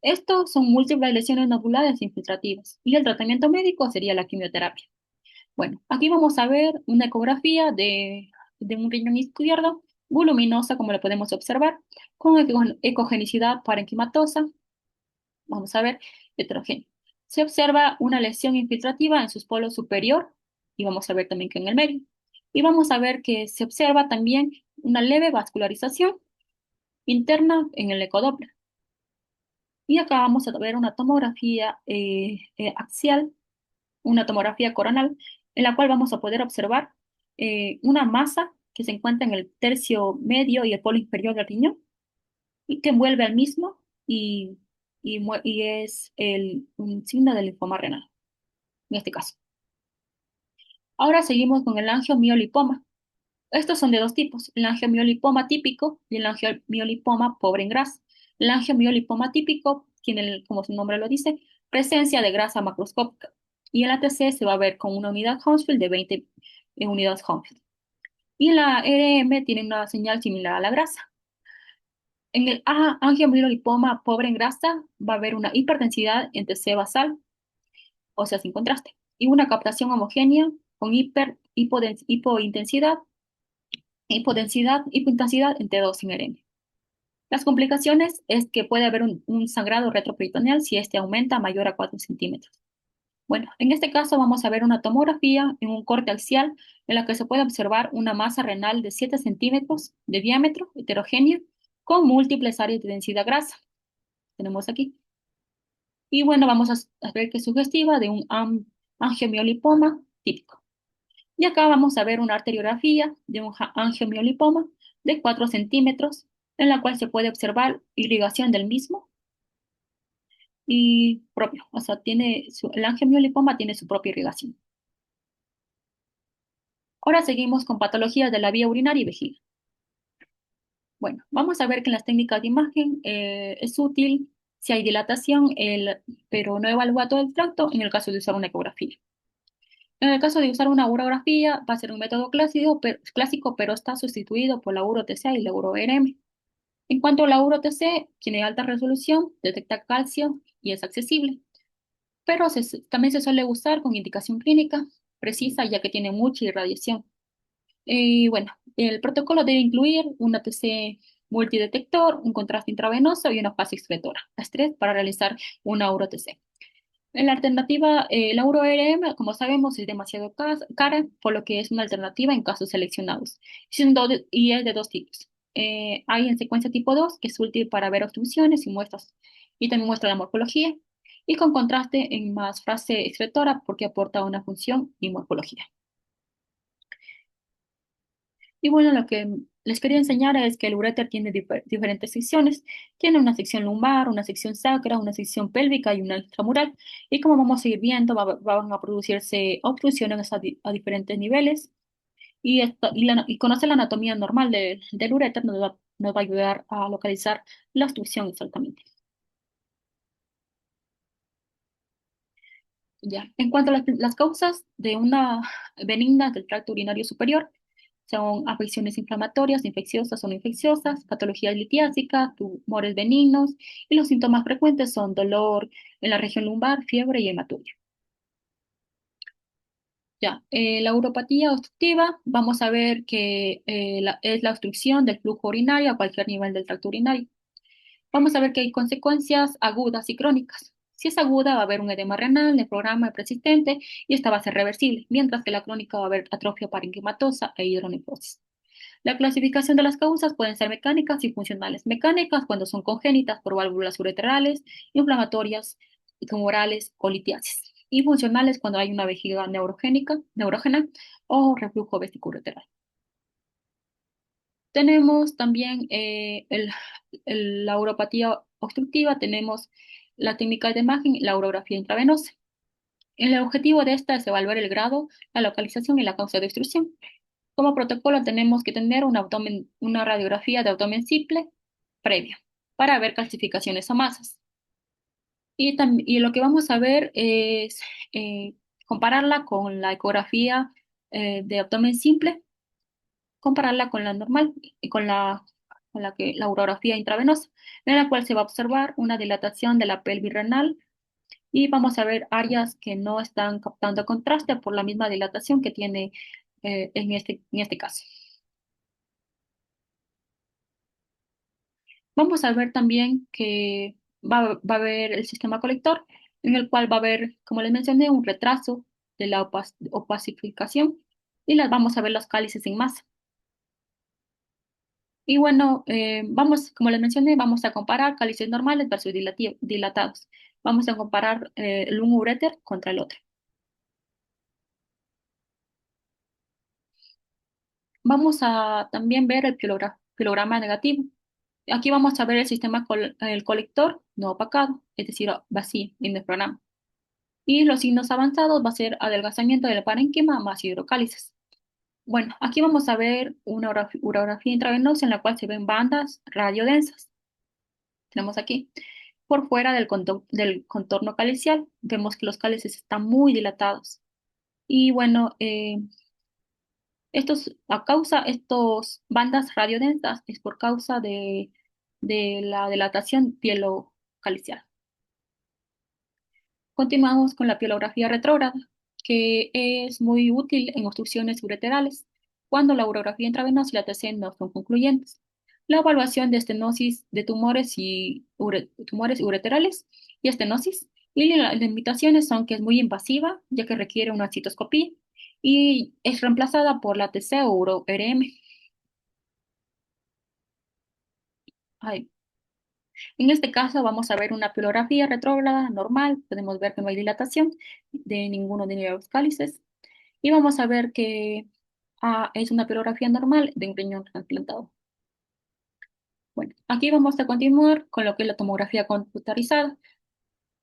Estos son múltiples lesiones nodulares infiltrativas y el tratamiento médico sería la quimioterapia. Bueno, aquí vamos a ver una ecografía de un riñón izquierdo, voluminosa, como lo podemos observar, con ecogenicidad parenquimatosa. Vamos a ver heterogéneo. Se observa una lesión infiltrativa en sus polos superior y vamos a ver también que en el medio. Y vamos a ver que se observa también una leve vascularización interna en el ecodoppler. Y acá vamos a ver una tomografía axial, una tomografía coronal, en la cual vamos a poder observar una masa que se encuentra en el tercio medio y el polo inferior del riñón. y que envuelve al mismo y, y es un signo del linfoma renal, en este caso. Ahora seguimos con el angiomiolipoma. Estos son de dos tipos, el angiomiolipoma típico y el angiomiolipoma pobre en grasa. El angiomiolipoma típico tiene, como su nombre lo dice, presencia de grasa macroscópica y el ATC se va a ver con una unidad Hounsfield de 20 unidades Hounsfield. Y la RM tiene una señal similar a la grasa. En el angiomiolipoma pobre en grasa va a haber una hiperdensidad en TC basal, o sea, sin contraste, y una captación homogénea con hipodensidad en T2 sin RM. Las complicaciones es que puede haber un sangrado retroperitoneal si este aumenta mayor a 4 centímetros. Bueno, en este caso vamos a ver una tomografía en un corte axial en la que se puede observar una masa renal de 7 centímetros de diámetro heterogénea con múltiples áreas de densidad grasa. Tenemos aquí. Y bueno, vamos a ver que es sugestiva de un angiomiolipoma típico. Y acá vamos a ver una arteriografía de un angiomiolipoma de 4 centímetros en la cual se puede observar irrigación del mismo y propio, o sea, el angiomiolipoma tiene su propia irrigación. Ahora seguimos con patologías de la vía urinaria y vejiga. Bueno, vamos a ver que en las técnicas de imagen es útil si hay dilatación, pero no evalúa todo el tracto en el caso de usar una ecografía. En el caso de usar una urografía, va a ser un método clásico, pero está sustituido por la URO-TC y la URO-RM. En cuanto a la URO-TC, tiene alta resolución, detecta calcio y es accesible, pero también se suele usar con indicación clínica precisa ya que tiene mucha irradiación. Y bueno, el protocolo debe incluir un ATC multidetector, un contraste intravenoso y una fase excretora, las tres para realizar una URO-TC. En la alternativa, la URO-RM, como sabemos, es demasiado cara, por lo que es una alternativa en casos seleccionados. Y es de dos tipos. Hay en secuencia tipo 2 que es útil para ver obstrucciones y muestras, y también muestra la morfología, y con contraste en más fase excretora porque aporta una función y morfología. Y bueno, lo que les quería enseñar es que el uréter tiene diferentes secciones. Tiene una sección lumbar, una sección sacra, una sección pélvica y una extramural. Y como vamos a ir viendo, van a producirse obstrucciones a diferentes niveles. Y conocer la anatomía normal del uréter nos va a ayudar a localizar la obstrucción exactamente. Ya. En cuanto a las causas de una benigna del tracto urinario superior, son afecciones inflamatorias, infecciosas o no infecciosas, patologías litiásicas, tumores benignos, y los síntomas frecuentes son dolor en la región lumbar, fiebre y hematuria. Ya, la uropatía obstructiva, vamos a ver que es la obstrucción del flujo urinario a cualquier nivel del tracto urinario. Vamos a ver que hay consecuencias agudas y crónicas. Si es aguda, va a haber un edema renal, nefrograma persistente y esta va a ser reversible, mientras que la crónica va a haber atrofia parenquimatosa e hidronefrosis. La clasificación de las causas pueden ser mecánicas y funcionales. Mecánicas cuando son congénitas por válvulas ureterales, inflamatorias, tumorales o litiasis. Y funcionales cuando hay una vejiga neurógena o reflujo vesicoureteral. Tenemos también la uropatía obstructiva, tenemos la técnica de imagen, la urografía intravenosa. El objetivo de esta es evaluar el grado, la localización y la causa de obstrucción. Como protocolo tenemos que tener una radiografía de abdomen simple previa para ver calcificaciones o masas. Y lo que vamos a ver es compararla con la ecografía de abdomen simple, compararla con la normal y la urografía intravenosa, en la cual se va a observar una dilatación de la pelvis renal y vamos a ver áreas que no están captando contraste por la misma dilatación que tiene en este caso. Vamos a ver también que va a haber el sistema colector, en el cual va a haber, como les mencioné, un retraso de la opacificación y las vamos a ver los cálices en masa. Y bueno, como les mencioné, vamos a comparar cálices normales versus dilatados. Vamos a comparar un uréter contra el otro. Vamos a también ver el pilograma negativo, Aquí vamos a ver el sistema el colector no opacado, es decir, vacío en el programa. Y los signos avanzados va a ser adelgazamiento del parénquima más hidrocálisis. Bueno, aquí vamos a ver una urografía intravenosa en la cual se ven bandas radiodensas. Tenemos aquí. Por fuera del contorno calicial, vemos que los cálices están muy dilatados. Y bueno, estos bandas radiodensas es por causa de la dilatación pielocalicial. Continuamos con la pielografía retrógrada, que es muy útil en obstrucciones ureterales, cuando la urografía intravenosa y la TC no son concluyentes. La evaluación de estenosis de tumores ureterales y estenosis. Y las limitaciones son que es muy invasiva, ya que requiere una citoscopía, y es reemplazada por la TC o uro-RM. Ay, en este caso vamos a ver una pielografía retrógrada normal, podemos ver que no hay dilatación de ninguno de los cálices. Y vamos a ver que es una pelografía normal de un riñón trasplantado. Bueno, aquí vamos a continuar con lo que es la tomografía computarizada.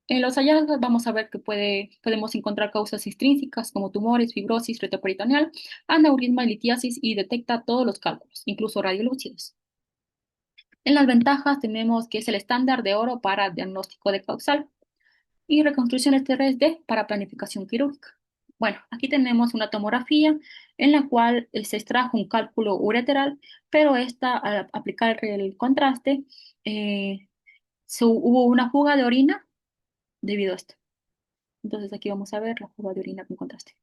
En los hallazgos vamos a ver que podemos encontrar causas extrínsecas como tumores, fibrosis retroperitoneal, aneurisma y litiasis y detecta todos los cálculos, incluso radiolúcidos. En las ventajas tenemos que es el estándar de oro para diagnóstico de causal y reconstrucciones 3D para planificación quirúrgica. Bueno, aquí tenemos una tomografía en la cual se extrajo un cálculo ureteral, pero esta, al aplicar el contraste, hubo una fuga de orina debido a esto. Entonces aquí vamos a ver la fuga de orina con contraste.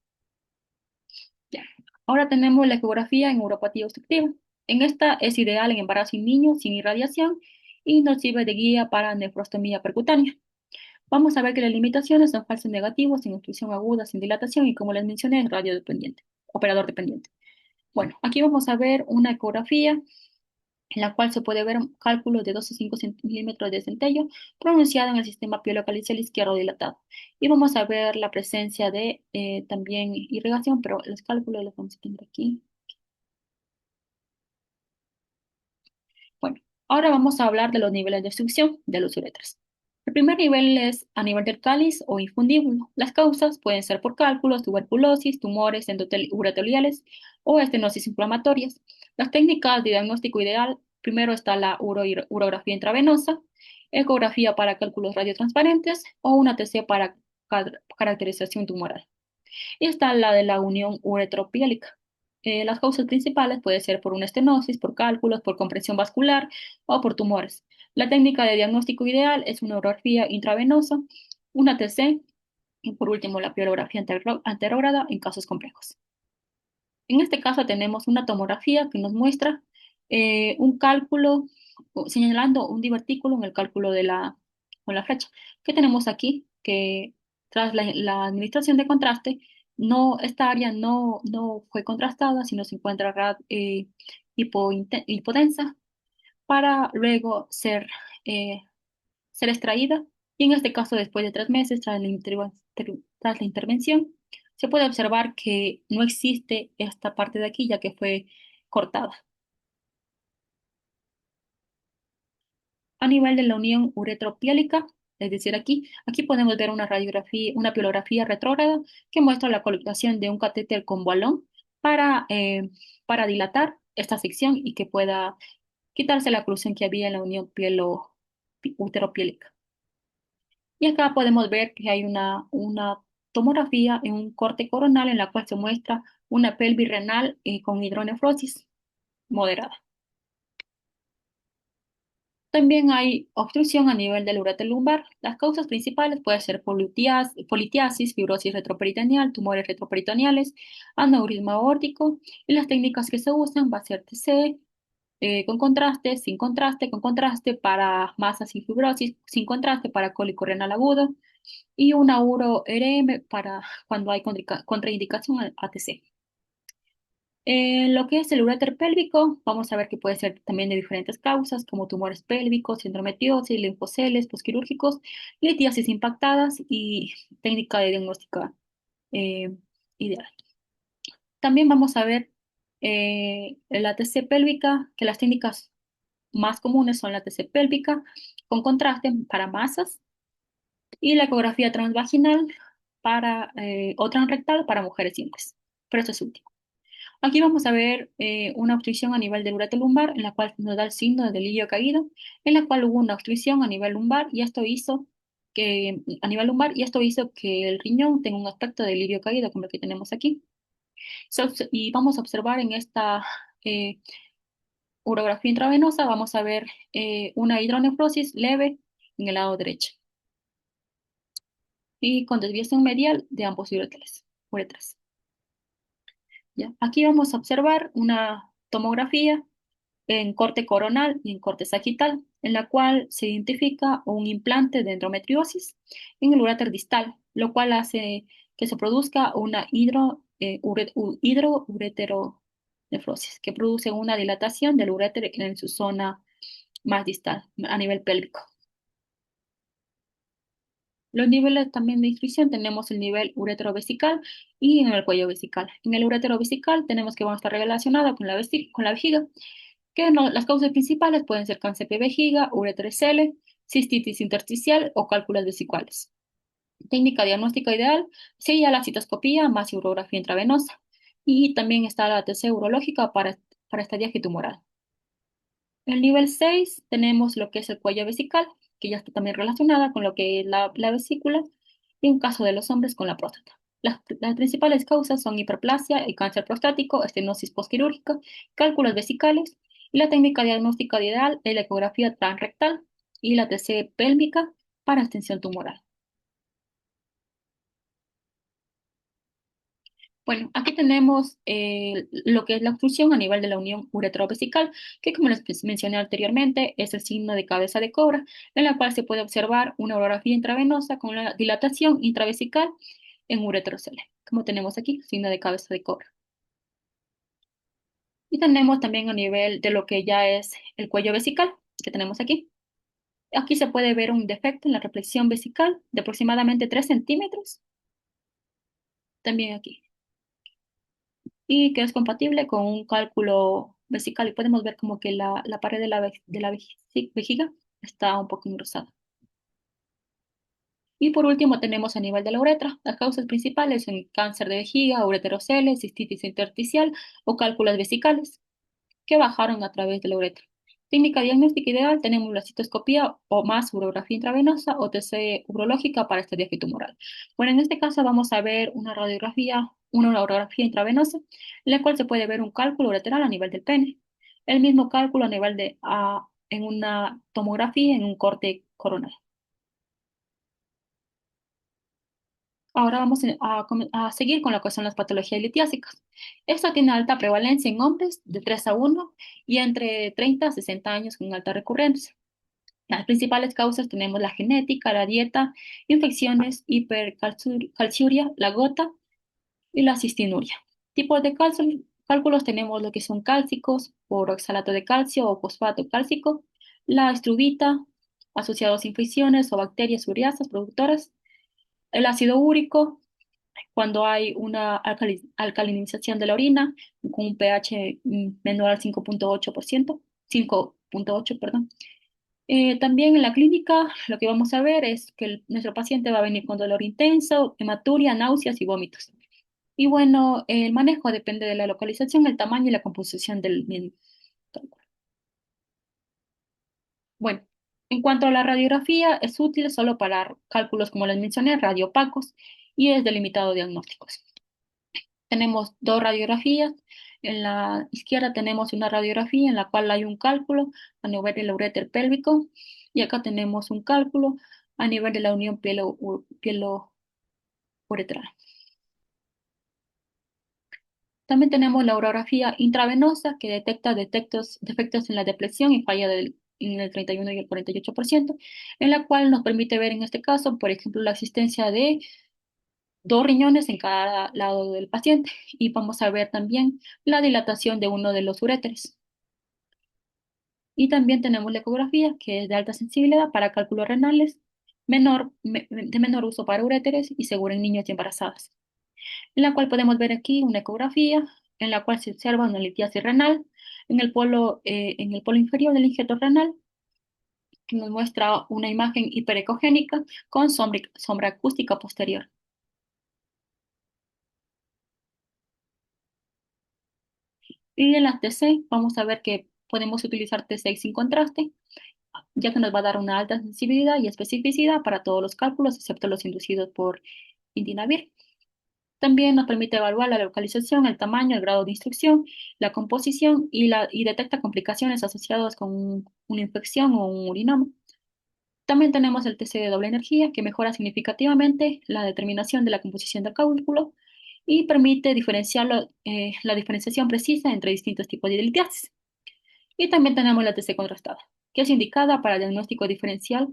Ya. Ahora tenemos la ecografía en uropatía obstructiva. En esta es ideal en embarazo en niños sin irradiación y nos sirve de guía para nefrostomía percutánea. Vamos a ver que las limitaciones son falsos negativos sin obstrucción aguda, sin dilatación y como les mencioné, es radio dependiente, operador dependiente. Bueno, aquí vamos a ver una ecografía en la cual se puede ver un cálculo de 12 a 5 milímetros de centello pronunciado en el sistema pielocalicial izquierdo dilatado. Y vamos a ver la presencia de también irrigación, pero los cálculos los vamos a tener aquí. Bueno, ahora vamos a hablar de los niveles de obstrucción de los uretras. El primer nivel es a nivel del cáliz o infundíbulo. Las causas pueden ser por cálculos, tuberculosis, tumores ureteriales o estenosis inflamatorias. Las técnicas de diagnóstico ideal, primero está la urografía intravenosa, ecografía para cálculos radiotransparentes o una TC para caracterización tumoral. Y está la de la unión uretropiélica. Las causas principales pueden ser por una estenosis, por cálculos, por compresión vascular o por tumores. La técnica de diagnóstico ideal es una urografía intravenosa, una TC y por último la pielografía anterógrada en casos complejos. En este caso tenemos una tomografía que nos muestra un cálculo, señalando un divertículo en el cálculo con la flecha. ¿Qué tenemos aquí? Que tras la administración de contraste, esta área no fue contrastada, sino se encuentra hipodensa para luego eh, ser extraída. Y en este caso, después de 3 meses, tras la intervención, se puede observar que no existe esta parte de aquí, ya que fue cortada. A nivel de la unión uretropiélica, es decir, aquí podemos ver una radiografía, una pielografía retrógrada que muestra la colocación de un catéter con balón para dilatar esta sección y que pueda quitarse la oclusión que había en la unión uteropiélica. Y acá podemos ver que hay una tomografía en un corte coronal en la cual se muestra una pelvis renal con hidronefrosis moderada. También hay obstrucción a nivel del ureter lumbar. Las causas principales pueden ser politiasis, fibrosis retroperitoneal, tumores retroperitoneales, aneurisma aórtico. Y las técnicas que se usan va a ser TC, con contraste, sin contraste, con contraste para masas sin fibrosis, sin contraste para cólico renal agudo y una uro-RM para cuando hay contraindicación al ATC. Lo que es el uréter pélvico, vamos a ver que puede ser también de diferentes causas, como tumores pélvicos, endometriosis, linfoceles, posquirúrgicos, litiasis impactadas y técnica de diagnóstica eh, ideal. También vamos a ver la TC pélvica, que las técnicas más comunes son la TC pélvica con contraste para masas y la ecografía transvaginal o transrectal para mujeres simples. Pero esto es último. Aquí vamos a ver una obstrucción a nivel del ureter lumbar, en la cual nos da el signo de delirio caído, en la cual hubo una obstrucción a nivel lumbar y esto hizo que el riñón tenga un aspecto de delirio caído, como el que tenemos aquí. Y vamos a observar en esta eh, urografía intravenosa, vamos a ver una hidronefrosis leve en el lado derecho y con desviación medial de ambos uretras. ¿Ya? Aquí vamos a observar una tomografía en corte coronal y en corte sagital, en la cual se identifica un implante de endometriosis en el uréter distal, lo cual hace que se produzca una hidroureteronefrosis, que produce una dilatación del uréter en su zona más distal, a nivel pélvico. Los niveles también de inscripción tenemos el nivel uretero-vesical y en el cuello vesical. En el uretero-vesical tenemos que va a estar relacionada con con la vejiga, las causas principales pueden ser cáncer de vejiga, ureterocele, cistitis intersticial o cálculos vesicales. Técnica diagnóstica ideal sería la citoscopía más urografía intravenosa. Y también está la TC urológica para esta tumoral. En el nivel 6 tenemos lo que es el cuello vesical, que ya está también relacionada con lo que es la vesícula, y en caso de los hombres con la próstata. Las principales causas son hiperplasia, y cáncer prostático, estenosis postquirúrgica, cálculos vesicales, y la técnica diagnóstica ideal es la ecografía transrectal y la TC pélvica para extensión tumoral. Bueno, aquí tenemos lo que es la obstrucción a nivel de la unión uretrovesical, que como les mencioné anteriormente, es el signo de cabeza de cobra, en la cual se puede observar una urografía intravenosa con la dilatación intravesical en uretrocele, como tenemos aquí, signo de cabeza de cobra. Y tenemos también a nivel de lo que ya es el cuello vesical, que tenemos aquí. Aquí se puede ver un defecto en la reflexión vesical de aproximadamente 3 centímetros, también aquí, y que es compatible con un cálculo vesical. Y podemos ver como que la pared de la vejiga está un poco engrosada. Y por último tenemos a nivel de la uretra. Las causas principales son cáncer de vejiga, ureterocele, cistitis intersticial o cálculos vesicales que bajaron a través de la uretra. Técnica diagnóstica ideal, tenemos la citoscopía o más urografía intravenosa o TC urológica para esta tumoral. Bueno, en este caso vamos a ver una urografía intravenosa, en la cual se puede ver un cálculo ureteral a nivel del pene. El mismo cálculo a nivel en una tomografía en un corte coronal. Ahora vamos a seguir con lo que son las patologías litiásicas. Esto tiene alta prevalencia en hombres de 3 a 1 y entre 30 a 60 años con alta recurrencia. Las principales causas tenemos la genética, la dieta, infecciones, hipercalciuria, la gota y la cistinuria. Tipos de cálculos tenemos lo que son cálcicos, por oxalato de calcio o fosfato cálcico, la estrubita, asociados a infecciones o bacterias uriasas productoras, el ácido úrico, cuando hay una alcalinización de la orina con un pH menor al 5.8%, perdón. También en la clínica lo que vamos a ver es que nuestro paciente va a venir con dolor intenso, hematuria, náuseas y vómitos. Y bueno, el manejo depende de la localización, el tamaño y la composición del mismo. Bueno, en cuanto a la radiografía, es útil solo para cálculos, como les mencioné, radiopacos y es de limitado diagnósticos. Tenemos dos radiografías. En la izquierda tenemos una radiografía en la cual hay un cálculo a nivel del uréter pélvico y acá tenemos un cálculo a nivel de la unión pielo-uretral. También tenemos la urografía intravenosa que detecta defectos en la depresión y falla en el 31 y el 48%, en la cual nos permite ver en este caso, por ejemplo, la existencia de dos riñones en cada lado del paciente y vamos a ver también la dilatación de uno de los uréteres. Y también tenemos la ecografía, que es de alta sensibilidad para cálculos renales, de menor uso para uréteres y segura en niños y embarazadas, en la cual podemos ver aquí una ecografía en la cual se observa una litiasis renal, en el polo inferior del injeto renal, que nos muestra una imagen hiperecogénica con sombra acústica posterior. Y en las TC vamos a ver que podemos utilizar TC sin contraste, ya que nos va a dar una alta sensibilidad y especificidad para todos los cálculos, excepto los inducidos por Indinavir. También nos permite evaluar la localización, el tamaño, el grado de instrucción, la composición y detecta complicaciones asociadas con una infección o un urinoma. También tenemos el TC de doble energía, que mejora significativamente la determinación de la composición del cálculo y permite la diferenciación precisa entre distintos tipos de litiasis. Y también tenemos la TC contrastada, que es indicada para el diagnóstico diferencial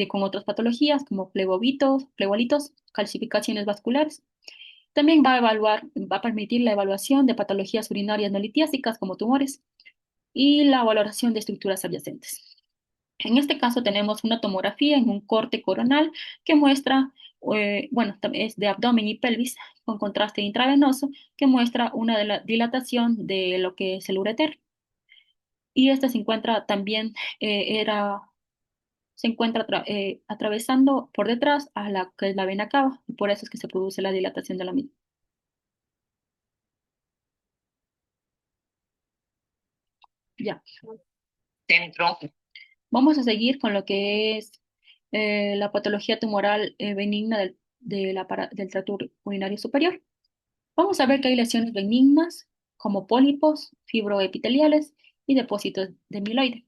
con otras patologías como flegolitos, calcificaciones vasculares. También va a permitir la evaluación de patologías urinarias no litiásicas como tumores y la valoración de estructuras adyacentes. En este caso tenemos una tomografía en un corte coronal que muestra, es de abdomen y pelvis con contraste intravenoso que muestra una de la dilatación de lo que es el ureter. Y esta se encuentra también, se encuentra atravesando por detrás a la que es la vena cava y por eso es que se produce la dilatación de la misma. Ya. Centro. Vamos a seguir con lo que es la patología tumoral benigna del tracto urinario superior. Vamos a ver que hay lesiones benignas como pólipos, fibroepiteliales y depósitos de mieloide.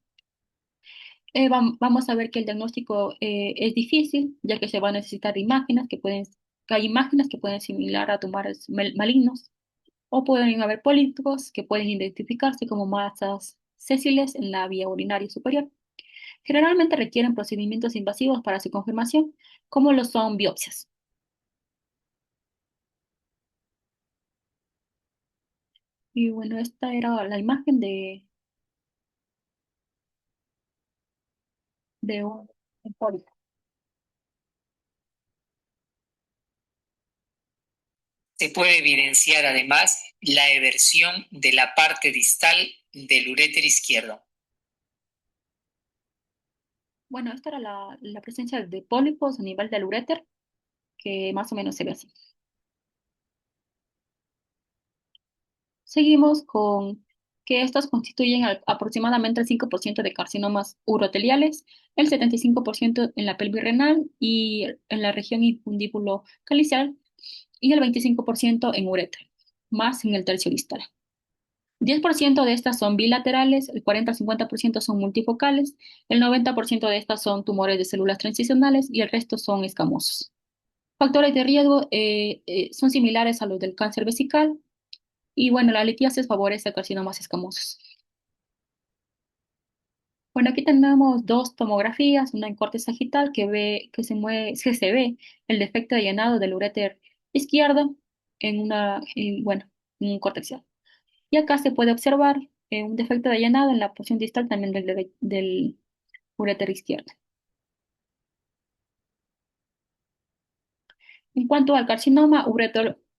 Vamos a ver que el diagnóstico es difícil, ya que se va a necesitar que hay imágenes que pueden similar a tumores malignos, o pueden haber pólipos que pueden identificarse como masas sésiles en la vía urinaria superior. Generalmente requieren procedimientos invasivos para su confirmación, como lo son biopsias. Y bueno, esta era la imagen de un pólipo. Se puede evidenciar además la eversión de la parte distal del uréter izquierdo. Bueno, esta era la presencia de pólipos a nivel del uréter, que más o menos se ve así. Seguimos con que estos constituyen aproximadamente el 5% de carcinomas uroteliales, el 75% en la pelvis renal y en la región infundíbulo calicial y el 25% en ureter, más en el tercio distal. 10% de estas son bilaterales, el 40 al 50% son multifocales, el 90% de estas son tumores de células transicionales y el resto son escamosos. Factores de riesgo son similares a los del cáncer vesical y bueno, la litiasis favorece carcinomas escamosos. Bueno, aquí tenemos dos tomografías, una en corte sagital que se ve el defecto de llenado del uréter izquierdo en un corte axial. Y acá se puede observar un defecto de llenado en la porción distal también del uréter izquierdo. En cuanto al carcinoma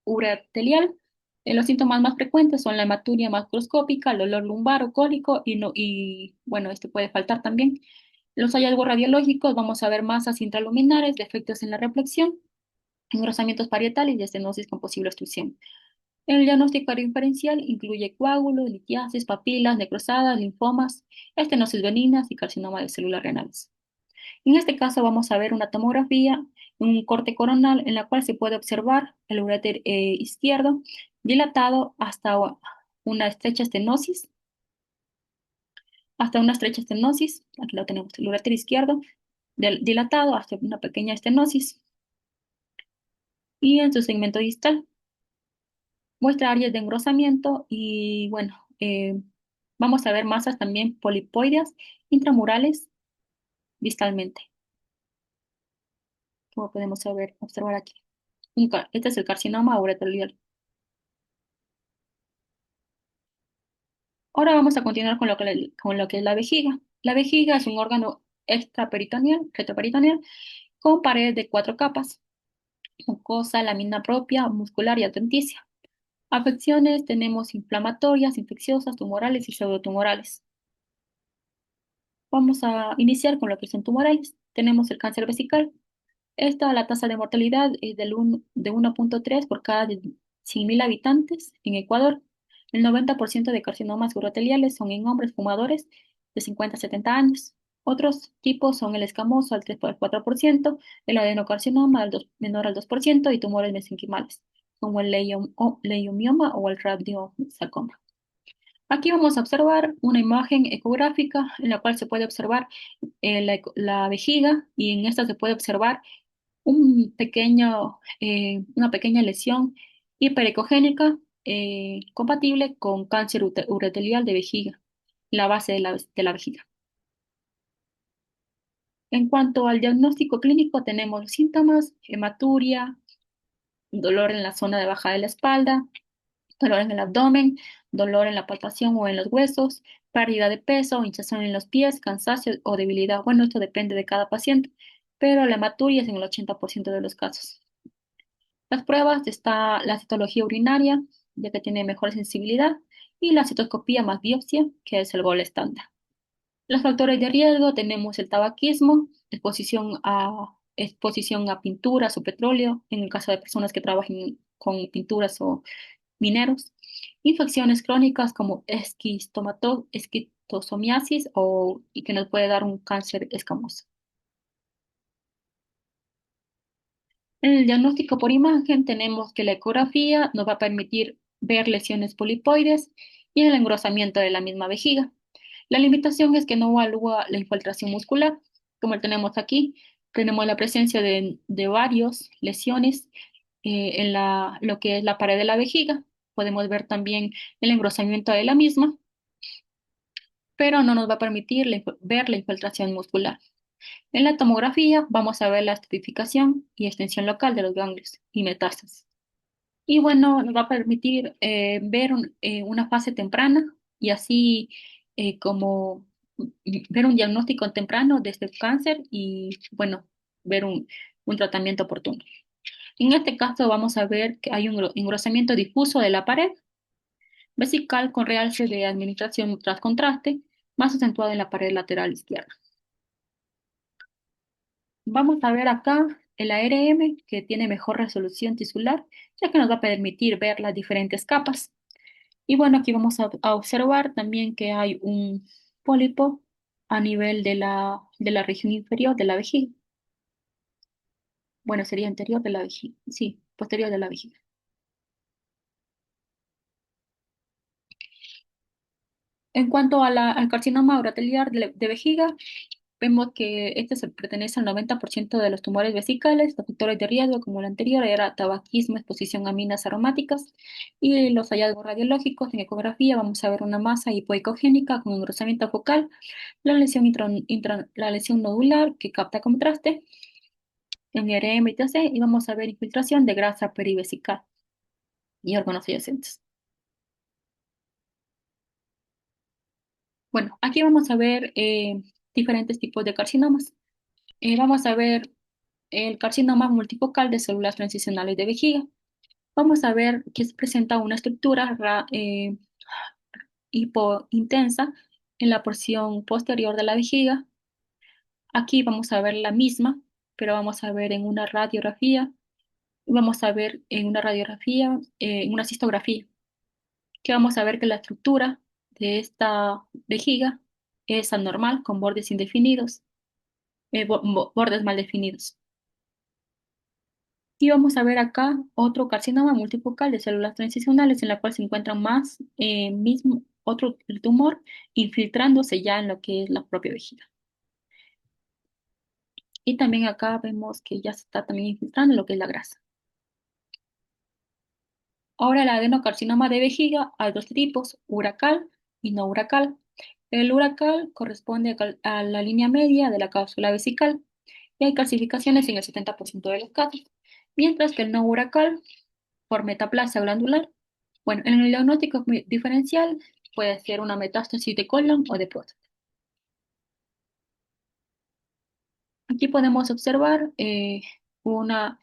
uretelial, los síntomas más frecuentes son la hematuria macroscópica, el dolor lumbar o cólico y bueno, este puede faltar también. Los hallazgos radiológicos, vamos a ver masas intraluminares, defectos en la reflexión, engrosamientos parietales y estenosis con posible obstrucción. El diagnóstico diferencial incluye coágulos, litiasis, papilas, necrosadas, linfomas, estenosis benignas y carcinoma de células renales. En este caso vamos a ver una tomografía, un corte coronal en la cual se puede observar el uréter izquierdo dilatado una estrecha estenosis, aquí lo tenemos, el uréter izquierdo dilatado hasta una pequeña estenosis y en su segmento distal muestra áreas de engrosamiento y bueno, vamos a ver masas también polipoideas intramurales distalmente, como podemos observar aquí. Este es el carcinoma ureterial. Ahora vamos a continuar con lo que es la vejiga. La vejiga es un órgano retroperitoneal, con paredes de 4 capas, mucosa, lámina propia, muscular y adventicia. Afecciones tenemos inflamatorias, infecciosas, tumorales y pseudotumorales. Vamos a iniciar con lo que son tumorales. Tenemos el cáncer vesical. La tasa de mortalidad es de 1,3 por cada 100.000 habitantes en Ecuador. El 90% de carcinomas uroteliales son en hombres fumadores de 50 a 70 años. Otros tipos son el escamoso al 3,4%, el adenocarcinoma menor al 2% y tumores mesenquimales, como el leiomioma o el radiosarcoma. Aquí vamos a observar una imagen ecográfica en la cual se puede observar la vejiga y en esta se puede observar una pequeña lesión hiperecogénica compatible con cáncer urothelial de vejiga, la base de la vejiga. En cuanto al diagnóstico clínico, tenemos los síntomas: hematuria, dolor en la zona de baja de la espalda, dolor en el abdomen, dolor en la palpación o en los huesos, pérdida de peso, hinchazón en los pies, cansancio o debilidad. Bueno, esto depende de cada paciente, pero la hematuria es en el 80% de los casos. Las pruebas está la citología urinaria, ya que tiene mejor sensibilidad, y la citoscopía más biopsia, que es el gol estándar. Los factores de riesgo tenemos el tabaquismo, exposición a pinturas o petróleo, en el caso de personas que trabajen con pinturas o mineros, infecciones crónicas como esquistosomiasis y que nos puede dar un cáncer escamoso. En el diagnóstico por imagen tenemos que la ecografía nos va a permitir ver lesiones polipoides y el engrosamiento de la misma vejiga. La limitación es que no evalúa la infiltración muscular, como lo tenemos aquí. Tenemos la presencia de varias lesiones en lo que es la pared de la vejiga. Podemos ver también el engrosamiento de la misma, pero no nos va a permitir ver la infiltración muscular. En la tomografía vamos a ver la estratificación y extensión local de los ganglios y metástasis. Y bueno, nos va a permitir ver una fase temprana y así como ver un diagnóstico temprano de este cáncer y bueno, ver un tratamiento oportuno. En este caso vamos a ver que hay un engrosamiento difuso de la pared vesical con realce de administración tras contraste, más acentuado en la pared lateral izquierda. Vamos a ver acá el ARM, que tiene mejor resolución tisular, ya que nos va a permitir ver las diferentes capas. Y bueno, aquí vamos a observar también que hay un pólipo a nivel de la región inferior de la vejiga. Bueno, sería anterior de la vejiga, sí, posterior de la vejiga. En cuanto al carcinoma uroteliar de vejiga, vemos que este se pertenece al 90% de los tumores vesicales. Los factores de riesgo, como el anterior, era tabaquismo, exposición a minas aromáticas. Y los hallazgos radiológicos en ecografía, vamos a ver una masa hipoecogénica con engrosamiento focal, la lesión nodular que capta contraste en IRM y TC, y vamos a ver infiltración de grasa perivesical y órganos adyacentes. Bueno, aquí vamos a ver diferentes tipos de carcinomas. Vamos a ver el carcinoma multifocal de células transicionales de vejiga. Vamos a ver que se presenta una estructura hipointensa en la porción posterior de la vejiga. Aquí vamos a ver la misma, pero vamos a ver en una radiografía, en una cistografía, que vamos a ver que la estructura de esta vejiga es anormal, con bordes indefinidos, bordes mal definidos. Y vamos a ver acá otro carcinoma multifocal de células transicionales en la cual se encuentra otro tumor infiltrándose ya en lo que es la propia vejiga. Y también acá vemos que ya se está también infiltrando en lo que es la grasa. Ahora el adenocarcinoma de vejiga hay dos tipos, uracal y no uracal. El uracal corresponde a la línea media de la cápsula vesical y hay calcificaciones en el 70% de los casos, mientras que el no uracal por metaplasia glandular. Bueno, en el diagnóstico diferencial puede ser una metástasis de colon o de próstata. Aquí podemos observar una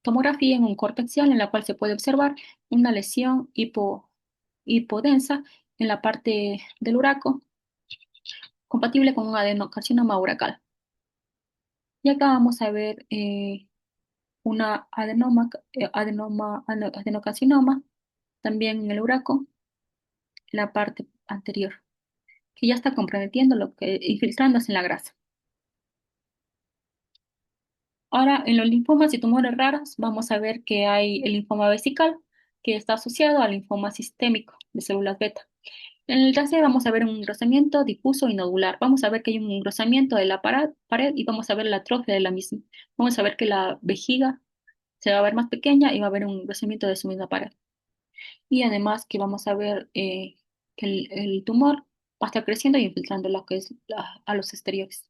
tomografía en un corte axial en la cual se puede observar una lesión hipodensa en la parte del uraco, compatible con un adenocarcinoma uracal. Y acá vamos a ver una adenocarcinoma, también en el uraco, en la parte anterior, que ya está comprometiendo infiltrándose en la grasa. Ahora, en los linfomas y tumores raros, vamos a ver que hay el linfoma vesical, que está asociado al linfoma sistémico de células beta. En el TAC vamos a ver un engrosamiento difuso y nodular. Vamos a ver que hay un engrosamiento de la pared y vamos a ver la atrofia de la misma. Vamos a ver que la vejiga se va a ver más pequeña y va a haber un engrosamiento de su misma pared. Y además que vamos a ver que el tumor va a estar creciendo y infiltrando lo que es a los exteriores.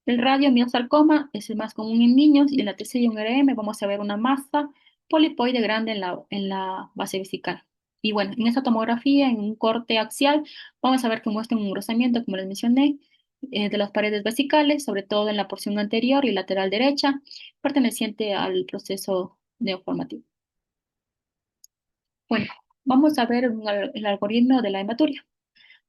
El radiomiosarcoma es el más común en niños y en la TC y un RM vamos a ver una masa polipoide grande en la base vesical. Y bueno, en esta tomografía, en un corte axial, vamos a ver que muestra un engrosamiento, como les mencioné, de las paredes vesicales, sobre todo en la porción anterior y lateral derecha, perteneciente al proceso neoformativo. Bueno, vamos a ver el algoritmo de la hematuria.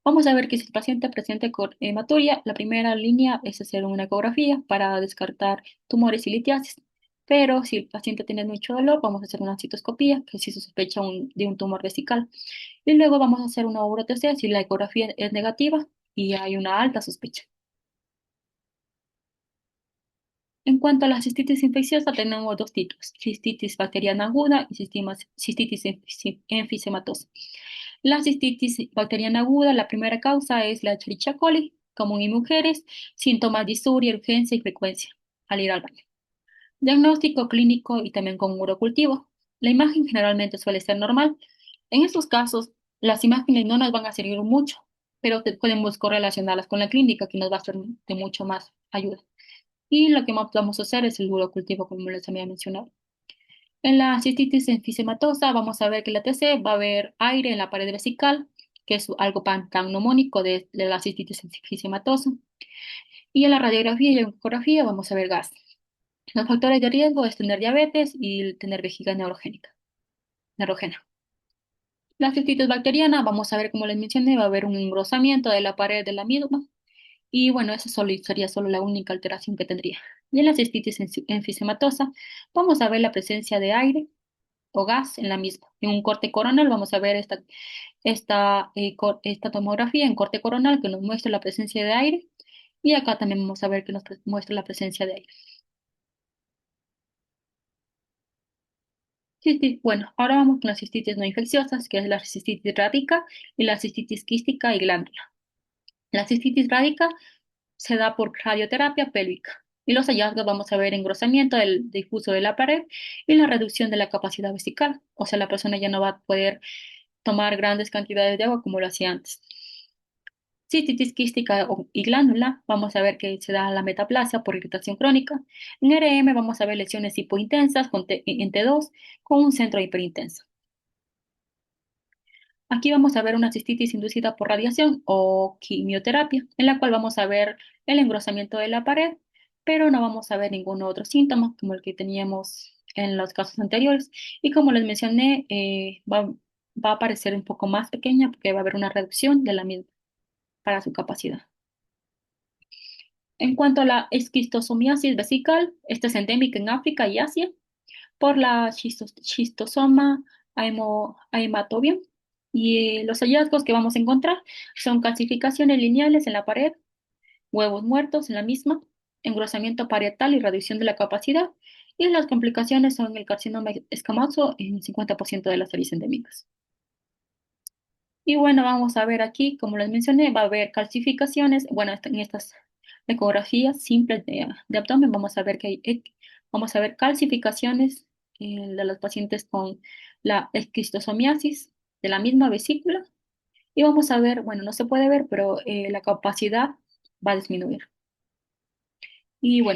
Vamos a ver que si el paciente presenta con hematuria, la primera línea es hacer una ecografía para descartar tumores y litiasis. Pero si el paciente tiene mucho dolor, vamos a hacer una citoscopía, que si se sospecha de un tumor vesical. Y luego vamos a hacer una urotc si la ecografía es negativa y hay una alta sospecha. En cuanto a la cistitis infecciosa, tenemos dos tipos, cistitis bacteriana aguda y cistitis enfisematosa. La cistitis bacteriana aguda, la primera causa es la Escherichia coli, común en mujeres, síntomas de disuria, urgencia y frecuencia al ir al baño. Diagnóstico clínico y también con urocultivo. La imagen generalmente suele ser normal. En estos casos, las imágenes no nos van a servir mucho, pero podemos correlacionarlas con la clínica, que nos va a ser de mucho más ayuda. Y lo que más vamos a hacer es el urocultivo, como les había mencionado. En la cistitis enfisematosa vamos a ver que la TC va a haber aire en la pared vesical, que es algo tan mnemónico de la cistitis enfisematosa. Y en la radiografía y ecografía vamos a ver gas. Los factores de riesgo es tener diabetes y tener vejiga neurogénica. La cistitis bacteriana, vamos a ver, como les mencioné, va a haber un engrosamiento de la pared de la misma. Y bueno, eso sería solo la única alteración que tendría. Y en la cistitis enfisematosa, vamos a ver la presencia de aire o gas en la misma. En un corte coronal vamos a ver esta tomografía en corte coronal que nos muestra la presencia de aire y acá también vamos a ver que nos muestra la presencia de aire. Bueno, ahora vamos con las cistitis no infecciosas, que es la cistitis rádica y la cistitis quística y glándula. La cistitis rádica se da por radioterapia pélvica y los hallazgos vamos a ver engrosamiento del difuso de la pared y la reducción de la capacidad vesical, o sea, la persona ya no va a poder tomar grandes cantidades de agua como lo hacía antes. Cistitis quística y glándula, vamos a ver que se da la metaplasia por irritación crónica. En RM vamos a ver lesiones hipointensas en T2 con un centro hiperintenso. Aquí vamos a ver una cistitis inducida por radiación o quimioterapia, en la cual vamos a ver el engrosamiento de la pared, pero no vamos a ver ningún otro síntoma como el que teníamos en los casos anteriores. Y como les mencioné, va a aparecer un poco más pequeña porque va a haber una reducción de la misma para su capacidad. En cuanto a la esquistosomiasis vesical, esta es endémica en África y Asia por la schistosoma haematobium. Y los hallazgos que vamos a encontrar son calcificaciones lineales en la pared, huevos muertos en la misma, engrosamiento parietal y reducción de la capacidad. Y las complicaciones son el carcinoma escamoso en 50% de las series endémicas. Y bueno, vamos a ver aquí, como les mencioné, va a haber calcificaciones. Bueno, en estas ecografías simples de abdomen vamos a ver vamos a ver calcificaciones de los pacientes con la esquistosomiasis de la misma vesícula. Y vamos a ver, bueno, no se puede ver, pero la capacidad va a disminuir. Y bueno.